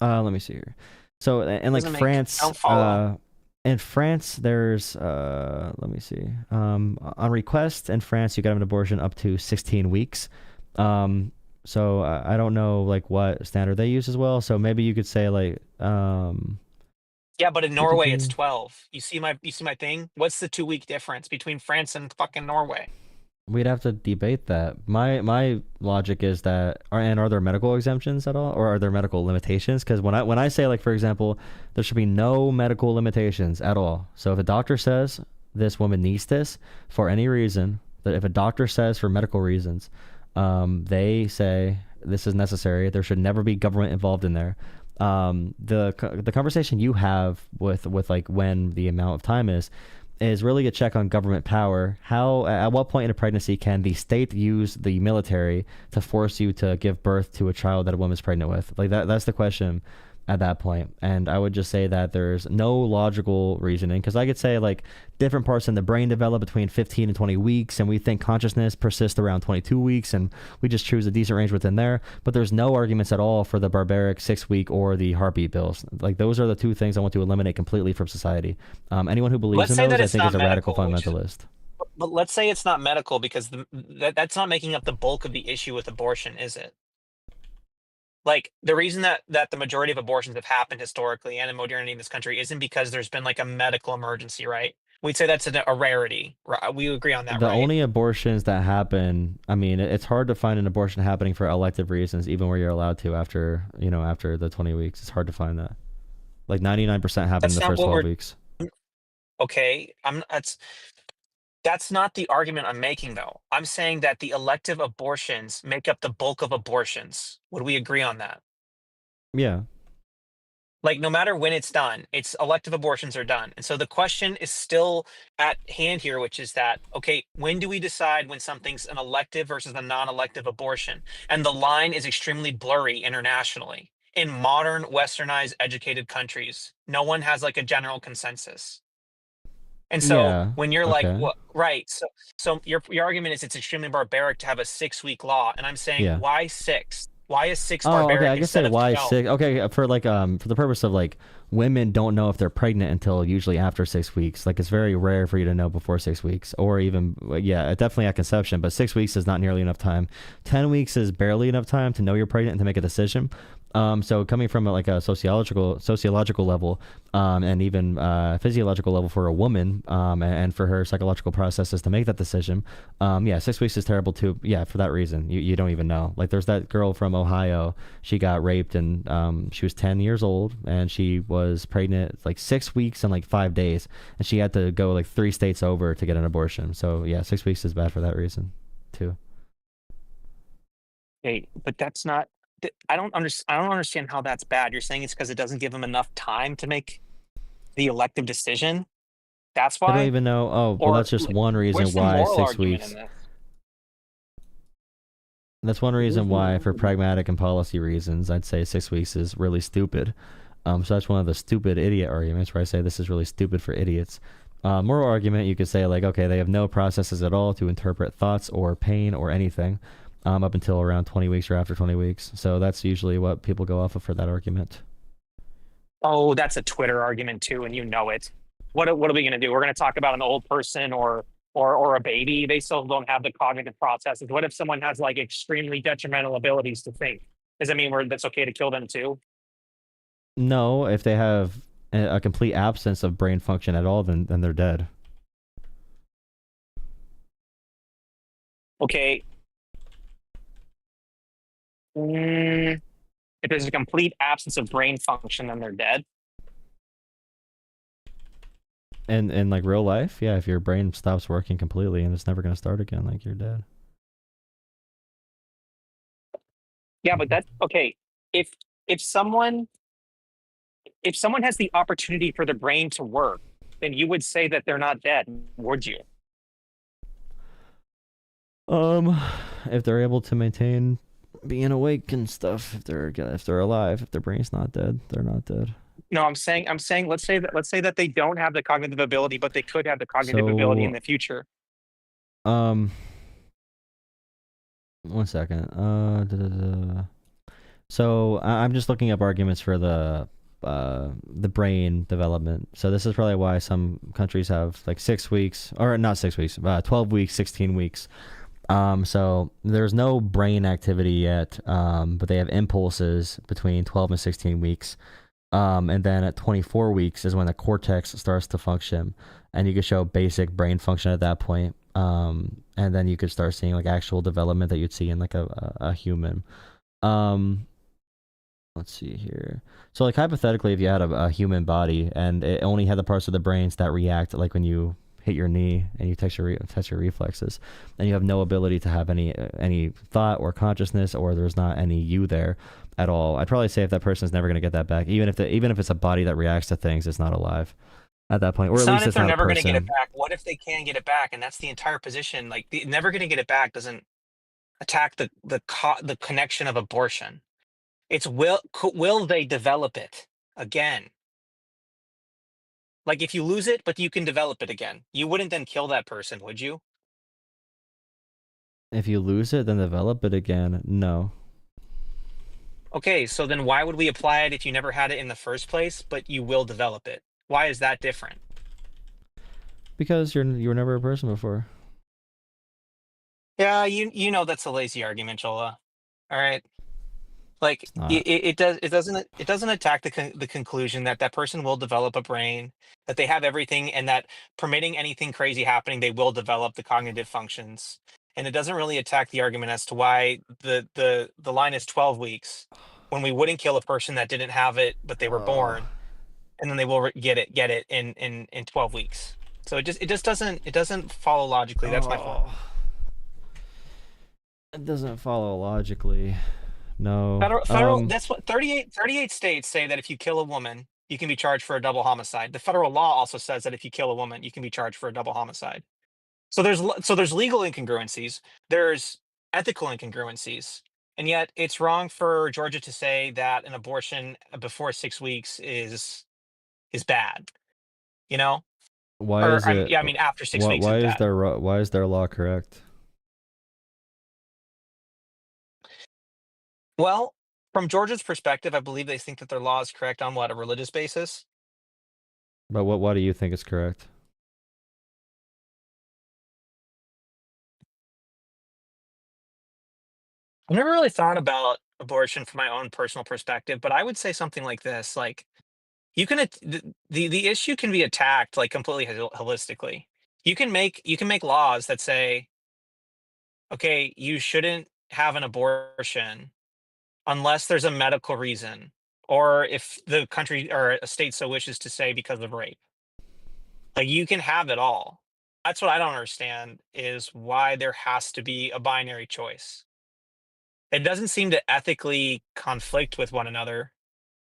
let me see here. So and like Doesn't make I France, don't follow. in France, there's let me see. On request in France, you can have an abortion up to 16 weeks. So I don't know like what standard they use as well. So maybe you could say like Yeah, but in Norway it's do-do-do. 12. You see my thing? What's the 2 week difference between France and fucking Norway? We'd have to debate that. My logic is that are there medical exemptions at all, or are there medical limitations? Because when I say like for example, there should be no medical limitations at all. So if a doctor says this woman needs this for any reason, that if a doctor says for medical reasons, they say this is necessary. There should never be government involved in there. The conversation you have with like when the amount of time is really a check on government power. How at what point in a pregnancy can the state use the military to force you to give birth to a child that a woman's pregnant with? Like that's the question at that point. And I would just say that there's no logical reasoning because I could say like different parts in the brain develop between 15 and 20 weeks and we think consciousness persists around 22 weeks and we just choose a decent range within there, but there's no arguments at all for the barbaric 6 week or the heartbeat bills. Like those are the two things I want to eliminate completely from society. Anyone who believes Let's in say that those I it's think is not a radical medical, which is fundamentalist. but let's say it's not medical because that's not making up the bulk of the issue with abortion, is it? Like the reason that the majority of abortions have happened historically and in modernity in this country isn't because there's been like a medical emergency, right? We'd say that's a rarity. We agree on that, The right? only abortions that happen, I mean, it's hard to find an abortion happening for elective reasons, even where you're allowed to after, after the 20 weeks. It's hard to find that. Like 99% happen in That's the not first what 12 we're weeks. okay. That's not the argument I'm making though. I'm saying that the elective abortions make up the bulk of abortions. Would we agree on that? Yeah. Like no matter when it's done, it's elective abortions are done. And so the question is still at hand here, which is that, okay, when do we decide when something's an elective versus a non-elective abortion? And the line is extremely blurry internationally. In modern, westernized, educated countries, no one has like a general consensus. And so Yeah. when you're like, Okay. what, right? So your argument is it's extremely barbaric to have a 6 week law, and I'm saying Yeah. why six? Why is six Oh, okay. barbaric I can say instead of why 12? six. Okay, for like for the purpose of like women don't know if they're pregnant until usually after 6 weeks. Like it's very rare for you to know before 6 weeks, or even yeah, definitely at conception. But 6 weeks is not nearly enough time. 10 weeks is barely enough time to know you're pregnant and to make a decision. So coming from like a sociological level, and even physiological level for a woman, and for her psychological processes to make that decision, yeah, 6 weeks is terrible too. Yeah, for that reason, you don't even know. Like there's that girl from Ohio, she got raped and she was 10 years old and she was pregnant like 6 weeks and like 5 days, and she had to go like 3 states over to get an abortion. So yeah, 6 weeks is bad for that reason too. Hey, but that's not. I don't understand how that's bad. You're saying it's because it doesn't give them enough time to make the elective decision. That's I don't why, even know. Oh, well, or that's just like, one reason where's the why moral six argument in weeks. this? That's one Where's reason the why, moral for argument? pragmatic and policy reasons, I'd say 6 weeks is really stupid. So that's one of the stupid idiot arguments where I say this is really stupid for idiots. Moral argument, you could say like, okay, they have no processes at all to interpret thoughts or pain or anything, up until around 20 weeks or after 20 weeks. So that's usually what people go off of for that argument. Oh, that's a Twitter argument too, and you know it. What are we going to do? We're going to talk about an old person or a baby. They still don't have the cognitive processes. What if someone has like extremely detrimental abilities to think? Does that mean that's okay to kill them too? No, if they have a complete absence of brain function at all, then they're dead. Okay. Mm, if there's a complete absence of brain function, then they're dead. And in like real life, yeah, if your brain stops working completely and it's never gonna start again, like you're dead. Yeah, but that's okay. If if someone if someone has the opportunity for their brain to work, then you would say that they're not dead, would you? Um, if they're able to maintain being awake and stuff, if they're alive, if their brain's not dead, they're not dead. No, I'm saying let's say that they don't have the cognitive ability, but they could have the cognitive ability in So, the future. um, one second. So I'm just looking up arguments for the brain development. So this is probably why some countries have like 6 weeks, or not 6 weeks, 12 weeks, 16 weeks. So there's no brain activity yet, but they have impulses between 12 and 16 weeks. And then at 24 weeks is when the cortex starts to function, and you can show basic brain function at that point. And then you could start seeing like actual development that you'd see in like a human. Um, let's see here. So like hypothetically, if you had a human body and it only had the parts of the brains that react like when you hit your knee and you test your reflexes, and you have no ability to have any thought or consciousness, or there's not any you there at all, I'd probably say if that person's never going to get that back, even if it's a body that reacts to things, it's not alive at that point, or It's at not least if it's they're not a never going to get it person. back. What if they can get it back? And that's the entire position. Like the never going to get it back doesn't attack the connection of abortion. It's will they develop it again? Like if you lose it, but you can develop it again, you wouldn't then kill that person, would you? If you lose it, then develop it again. No, Okay, so then why would we apply it if you never had it in the first place, but you will develop it? Why is that different? because you were never a person before. Yeah, you know that's a lazy argument, Jola. All right. Like It's not. it doesn't attack the conclusion that that person will develop a brain, that they have everything, and that permitting anything crazy happening, they will develop the cognitive functions. And it doesn't really attack the argument as to why the line is 12 weeks when we wouldn't kill a person that didn't have it but they were Oh. born, and then they will get it in 12 weeks. So it just doesn't follow logically. That's my fault. Oh. It doesn't follow logically. No. Federal, that's what 38 states say that if you kill a woman, you can be charged for a double homicide. The federal law also says that if you kill a woman, you can be charged for a double homicide. So there's legal incongruencies, there's ethical incongruencies, and yet it's wrong for Georgia to say that an abortion before 6 weeks is bad, you know? Why Or is it? yeah, I mean after 6 weeks is bad. Why is their law correct? Well, from Georgia's perspective, I believe they think that their law is correct on what, a religious basis? But what? Why do you think is correct? I've never really thought about abortion from my own personal perspective, but I would say something like this: like you can the issue can be attacked like completely holistically. You can make laws that say, okay, you shouldn't have an abortion unless there's a medical reason, or if the country or a state so wishes to say because of rape. Like you can have it all. That's what I don't understand is why there has to be a binary choice. It doesn't seem to ethically conflict with one another.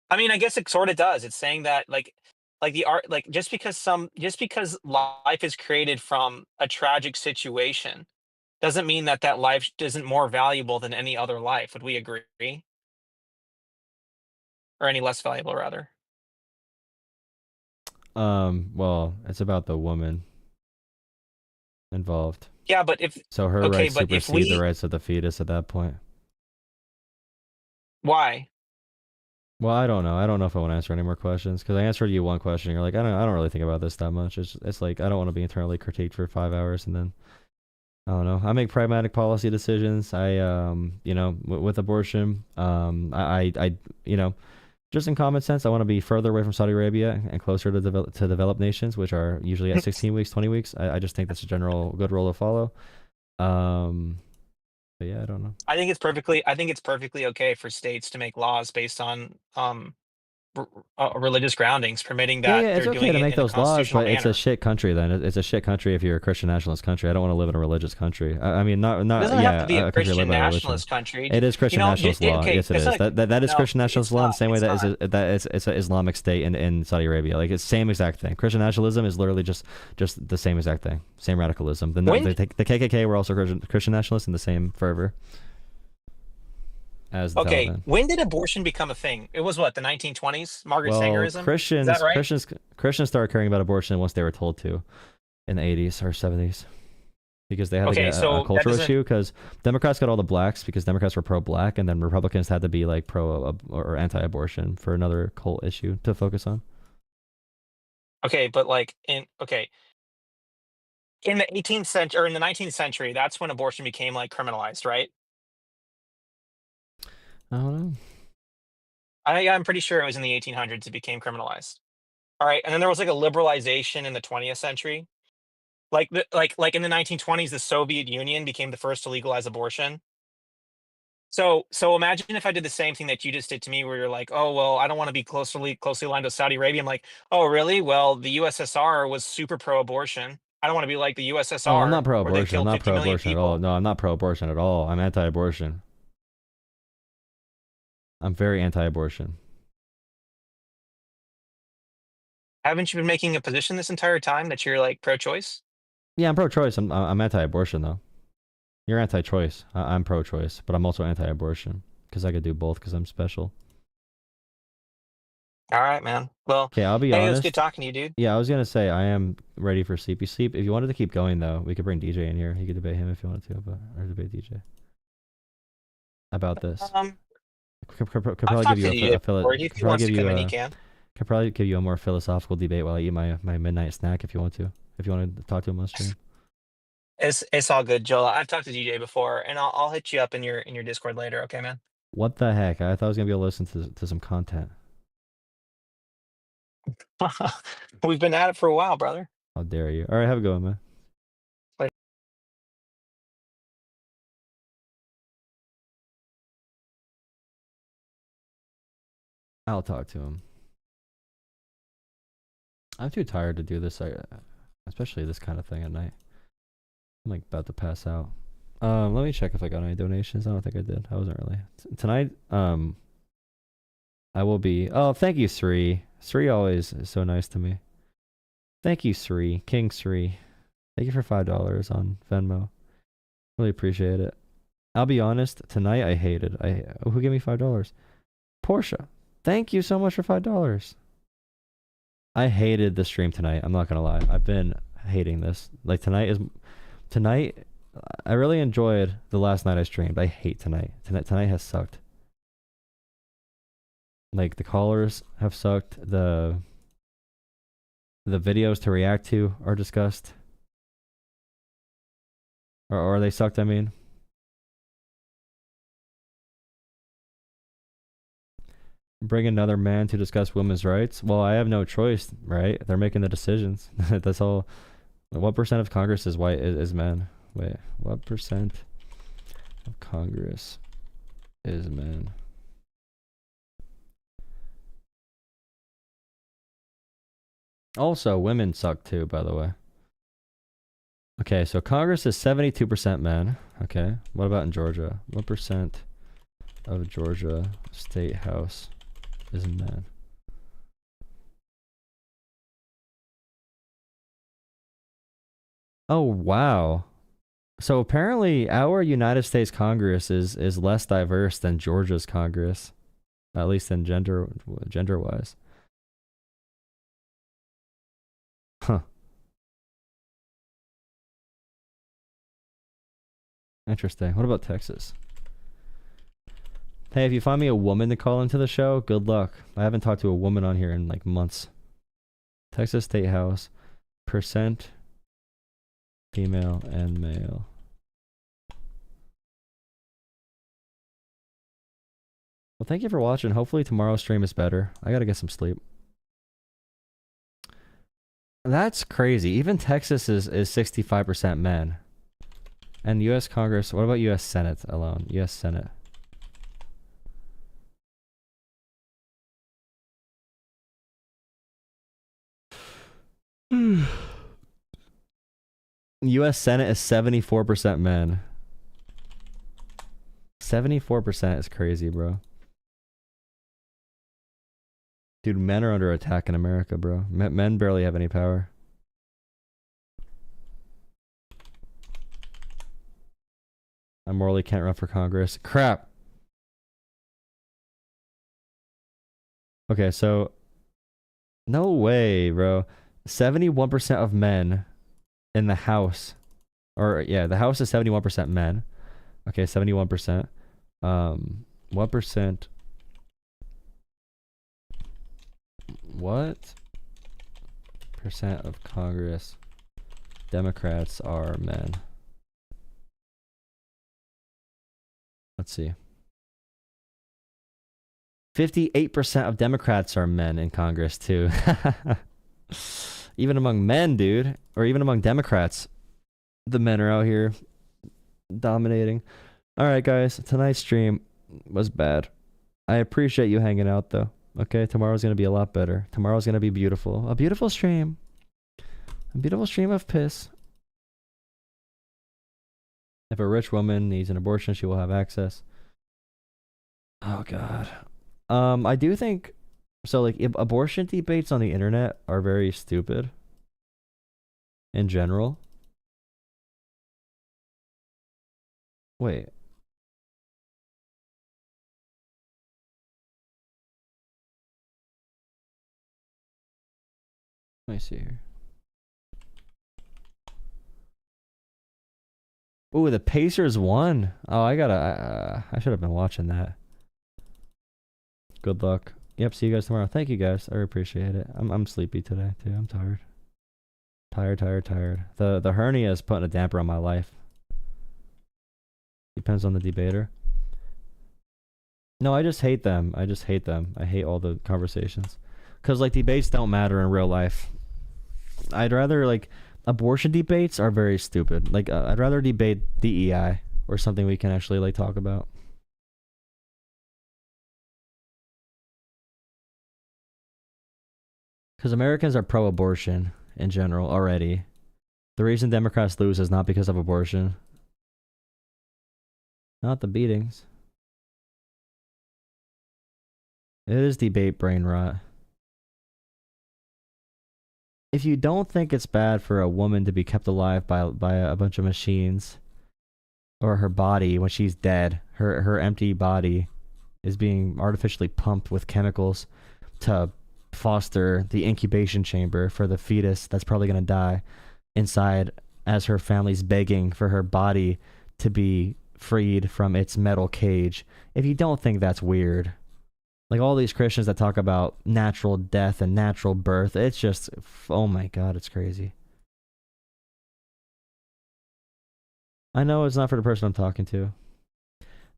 I mean, I guess it sort of does. It's saying that like the art like just because life is created from a tragic situation doesn't mean that that life isn't more valuable than any other life. Would we agree? Or any less valuable rather? Well, it's about the woman involved, Yeah, but if so her okay, rights but if supersede the we rights of the fetus at that point. why? Well, I don't know. I don't know if I want to answer any more questions because I answered you one question. You're like, I don't really think about this that much. It's like I don't want to be internally critiqued for 5 hours and then I don't know. I make pragmatic policy decisions. With abortion, I you know, Just in common sense, I want to be further away from Saudi Arabia and closer to developed nations, which are usually at 16 weeks, 20 weeks. I just think that's a general good rule to follow. Um, but yeah, I don't know. I think it's perfectly okay for states to make laws based on religious groundings, permitting Yeah, that yeah, it's they're okay doing to it make in a those laws, constitutional but it's a manner. shit country then. It's a shit country if you're a Christian nationalist country. I don't want to live in a religious country. I mean, It not doesn't have to be a yeah, a country led Christian by religion. nationalist country. It is You Christian know, nationalist law. okay, Yes, it just is. like That is no, Christian nationalist it's law in the not. same way It's that not. it's an Islamic state in Saudi Arabia. Like it's same exact thing. Christian nationalism is literally just the same exact thing. Same radicalism. When The KKK were also Christian nationalists in the same fervor as the okay, Taliban. when did abortion become a thing? It was what, the 1920s? Margaret Well, Sangerism? Is that right? Christians started caring about abortion once they were told to in the 80s or 70s because they had like Okay, a so that cultural doesn't. issue because Democrats got all the blacks because Democrats were pro-black and then Republicans had to be like pro or anti-abortion for another cult issue to focus on. Okay, but like in the 18th century or in the 19th century, that's when abortion became like criminalized, right? I don't know. I'm pretty sure it was in the 1800s it became criminalized. All right, and then there was like a liberalization in the 20th century. Like in the 1920s, the Soviet Union became the first to legalize abortion. So imagine if I did the same thing that you just did to me, where you're like, oh well, I don't want to be closely aligned with Saudi Arabia. I'm like, oh really? Well, the USSR was super pro-abortion. I don't want to be like the Oh, I'm USSR, not where they pro-abortion. I'm killed not 50 million pro-abortion at all. people. No, I'm not pro-abortion at all. I'm anti-abortion. I'm very anti-abortion. Haven't you been making a position this entire time that you're like pro-choice? Yeah, I'm pro-choice. I'm anti-abortion though. You're anti-choice. I'm pro-choice, but I'm also anti-abortion because I could do both because I'm special. All right, man. Well, Okay, I'll be hey, it was good honest. talking to you, dude. Yeah, I was gonna say I am ready for sleepy sleep. If you wanted to keep going though, we could bring DJ in here. You could debate him if you wanted to, but or debate DJ about this. Um, Could I've probably give talked you to DJ before. could If he probably wants give to you come in, he a can. could probably give you a more philosophical debate while I eat my midnight snack if you want to. If you want to talk to him on stream. It's all good, Joel. I've talked to DJ before, and I'll hit you up in your Discord later. Okay, man. What the heck? I thought I was gonna be able to listen to some content. We've been at it for a while, brother. How dare you? All right, have a good one, man. Like, I'll talk to him. I'm too tired to do this, especially this kind of thing at night. I'm like about to pass out. Let me check if I got any donations. I don't think I did. I wasn't really tonight. I will be. Oh, thank you, Sri. Sri always is so nice to me. Thank you, Sri. King Sri. Thank you for $5 on Venmo. Really appreciate it. I'll be honest. Tonight I hated. Who gave me $5? Portia. Thank you so much for $5. I hated the stream tonight. I'm not gonna lie. I've been hating this. Like tonight. I really enjoyed the last night I streamed. I hate tonight. Tonight has sucked. Like the callers have sucked. The videos to react to are discussed. Or they sucked, I mean. Bring another man to discuss women's rights. Well, I have no choice, right? They're making the decisions. That's all. What percent of Congress is white is men? Wait, what percent of Congress is men? Also, women suck too, by the way. Okay, so Congress is 72% men. Okay, what about in Georgia? What percent of Georgia State House is men? Oh, wow. So apparently our United States Congress is less diverse than Georgia's Congress, at least in gender wise. Huh. Interesting. What about Texas? Hey, if you find me a woman to call into the show, good luck. I haven't talked to a woman on here in like months. Texas State House, percent female and male. Well, thank you for watching. Hopefully tomorrow's stream is better. I gotta get some sleep. That's crazy. Even Texas is 65% men. And U.S. Congress, what about U.S. Senate alone? U.S. Senate. U.S. Senate is 74% men. 74% is crazy, bro. Dude, men are under attack in America, bro. Men barely have any power. I morally can't run for Congress. Crap. Okay, so no way, bro. 71% of men in the House, or yeah, the House is 71% men. Okay, 71%. What percent? What percent of Congress Democrats are men? Let's see. 58% of Democrats are men in Congress too. Even among men, dude, or even among Democrats, the men are out here dominating. All right, guys, tonight's stream was bad. I appreciate you hanging out though. Okay, tomorrow's gonna be a lot better. Tomorrow's gonna be beautiful. A beautiful stream. A beautiful stream of piss. If a rich woman needs an abortion, she will have access. Oh god. I do think so. Like, abortion debates on the internet are very stupid. In general. Wait. Let me see here. Ooh, the Pacers won. Oh, I should have been watching that. Good luck. Yep, see you guys tomorrow. Thank you guys. I appreciate it. I'm sleepy today too. I'm tired. Tired. The hernia is putting a damper on my life. Depends on the debater. No, I just hate them. I hate all the conversations. Cause like debates don't matter in real life. I'd rather like abortion debates are very stupid. Like I'd rather debate DEI or something we can actually like talk about. Because Americans are pro-abortion in general already. The reason Democrats lose is not because of abortion. Not the beatings. It is debate brain rot. If you don't think it's bad for a woman to be kept alive by a bunch of machines, or her body when she's dead, her empty body is being artificially pumped with chemicals to foster the incubation chamber for the fetus that's probably going to die inside as her family's begging for her body to be freed from its metal cage. If you don't think that's weird, like all these Christians that talk about natural death and natural birth, it's just, oh my god, it's crazy. I know it's not for the person I'm talking to.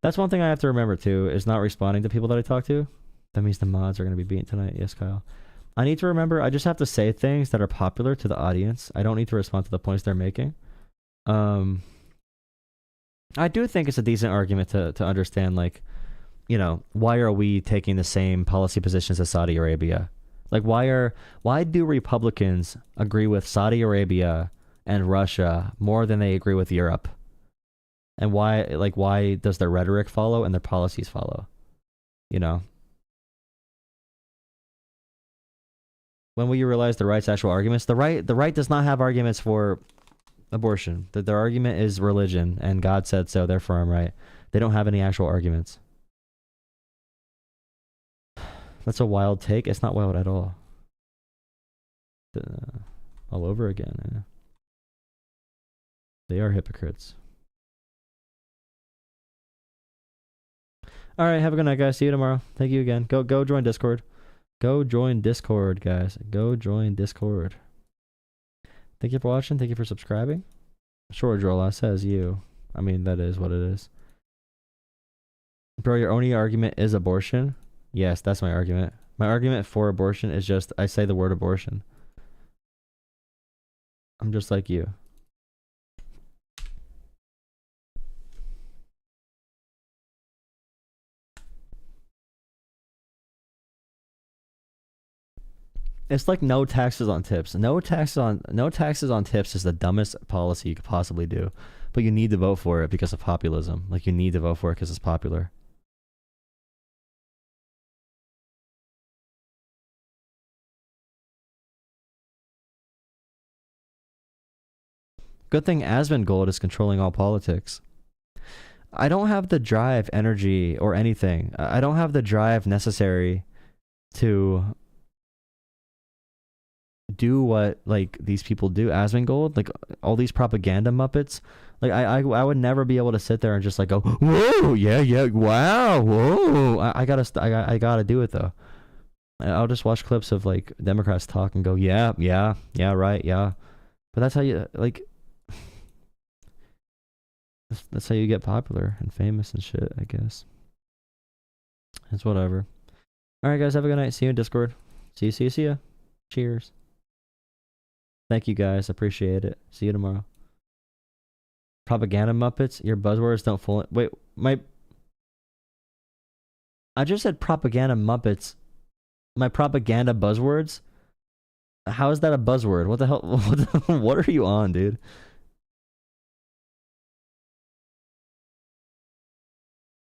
That's one thing I have to remember too, is not responding to people that I talk to. That means the mods are going to be beaten tonight. Yes, Kyle. I need to remember, I just have to say things that are popular to the audience. I don't need to respond to the points they're making. I do think it's a decent argument to understand, like, you know, why are we taking the same policy positions as Saudi Arabia? Like, why do Republicans agree with Saudi Arabia and Russia more than they agree with Europe? And why does their rhetoric follow and their policies follow? You know? When will you realize the right's actual arguments? The right does not have arguments for abortion. Their argument is religion, and God said so, therefore I'm right. They don't have any actual arguments. That's a wild take. It's not wild at all. All over again. Yeah. They are hypocrites. All right, have a good night, guys. See you tomorrow. Thank you again. Go join Discord. Go join Discord, guys. Go join Discord. Thank you for watching. Thank you for subscribing. Sure, Jolah says you. I mean, that is what it is. Bro, your only argument is abortion? Yes, that's my argument. My argument for abortion is just I say the word abortion. I'm just like you. It's like no taxes on tips. No taxes on tips is the dumbest policy you could possibly do. But you need to vote for it because of populism. Like you need to vote for it because it's popular. Good thing Asmongold is controlling all politics. I don't have the drive, energy, or anything. I don't have the drive necessary to do what like these people do. Asmongold, like all these propaganda muppets. Like I would never be able to sit there and just like go, whoa, yeah, wow, whoa. I gotta do it though. I'll just watch clips of like Democrats talk and go, yeah, right, yeah. But that's how you like. That's how you get popular and famous and shit, I guess. It's whatever. All right, guys, have a good night. See you in Discord. See ya. Cheers. Thank you, guys. Appreciate it. See you tomorrow. Propaganda Muppets, your buzzwords don't fully. Wait, I just said propaganda Muppets. My propaganda buzzwords? How is that a buzzword? What the hell? What are you on, dude?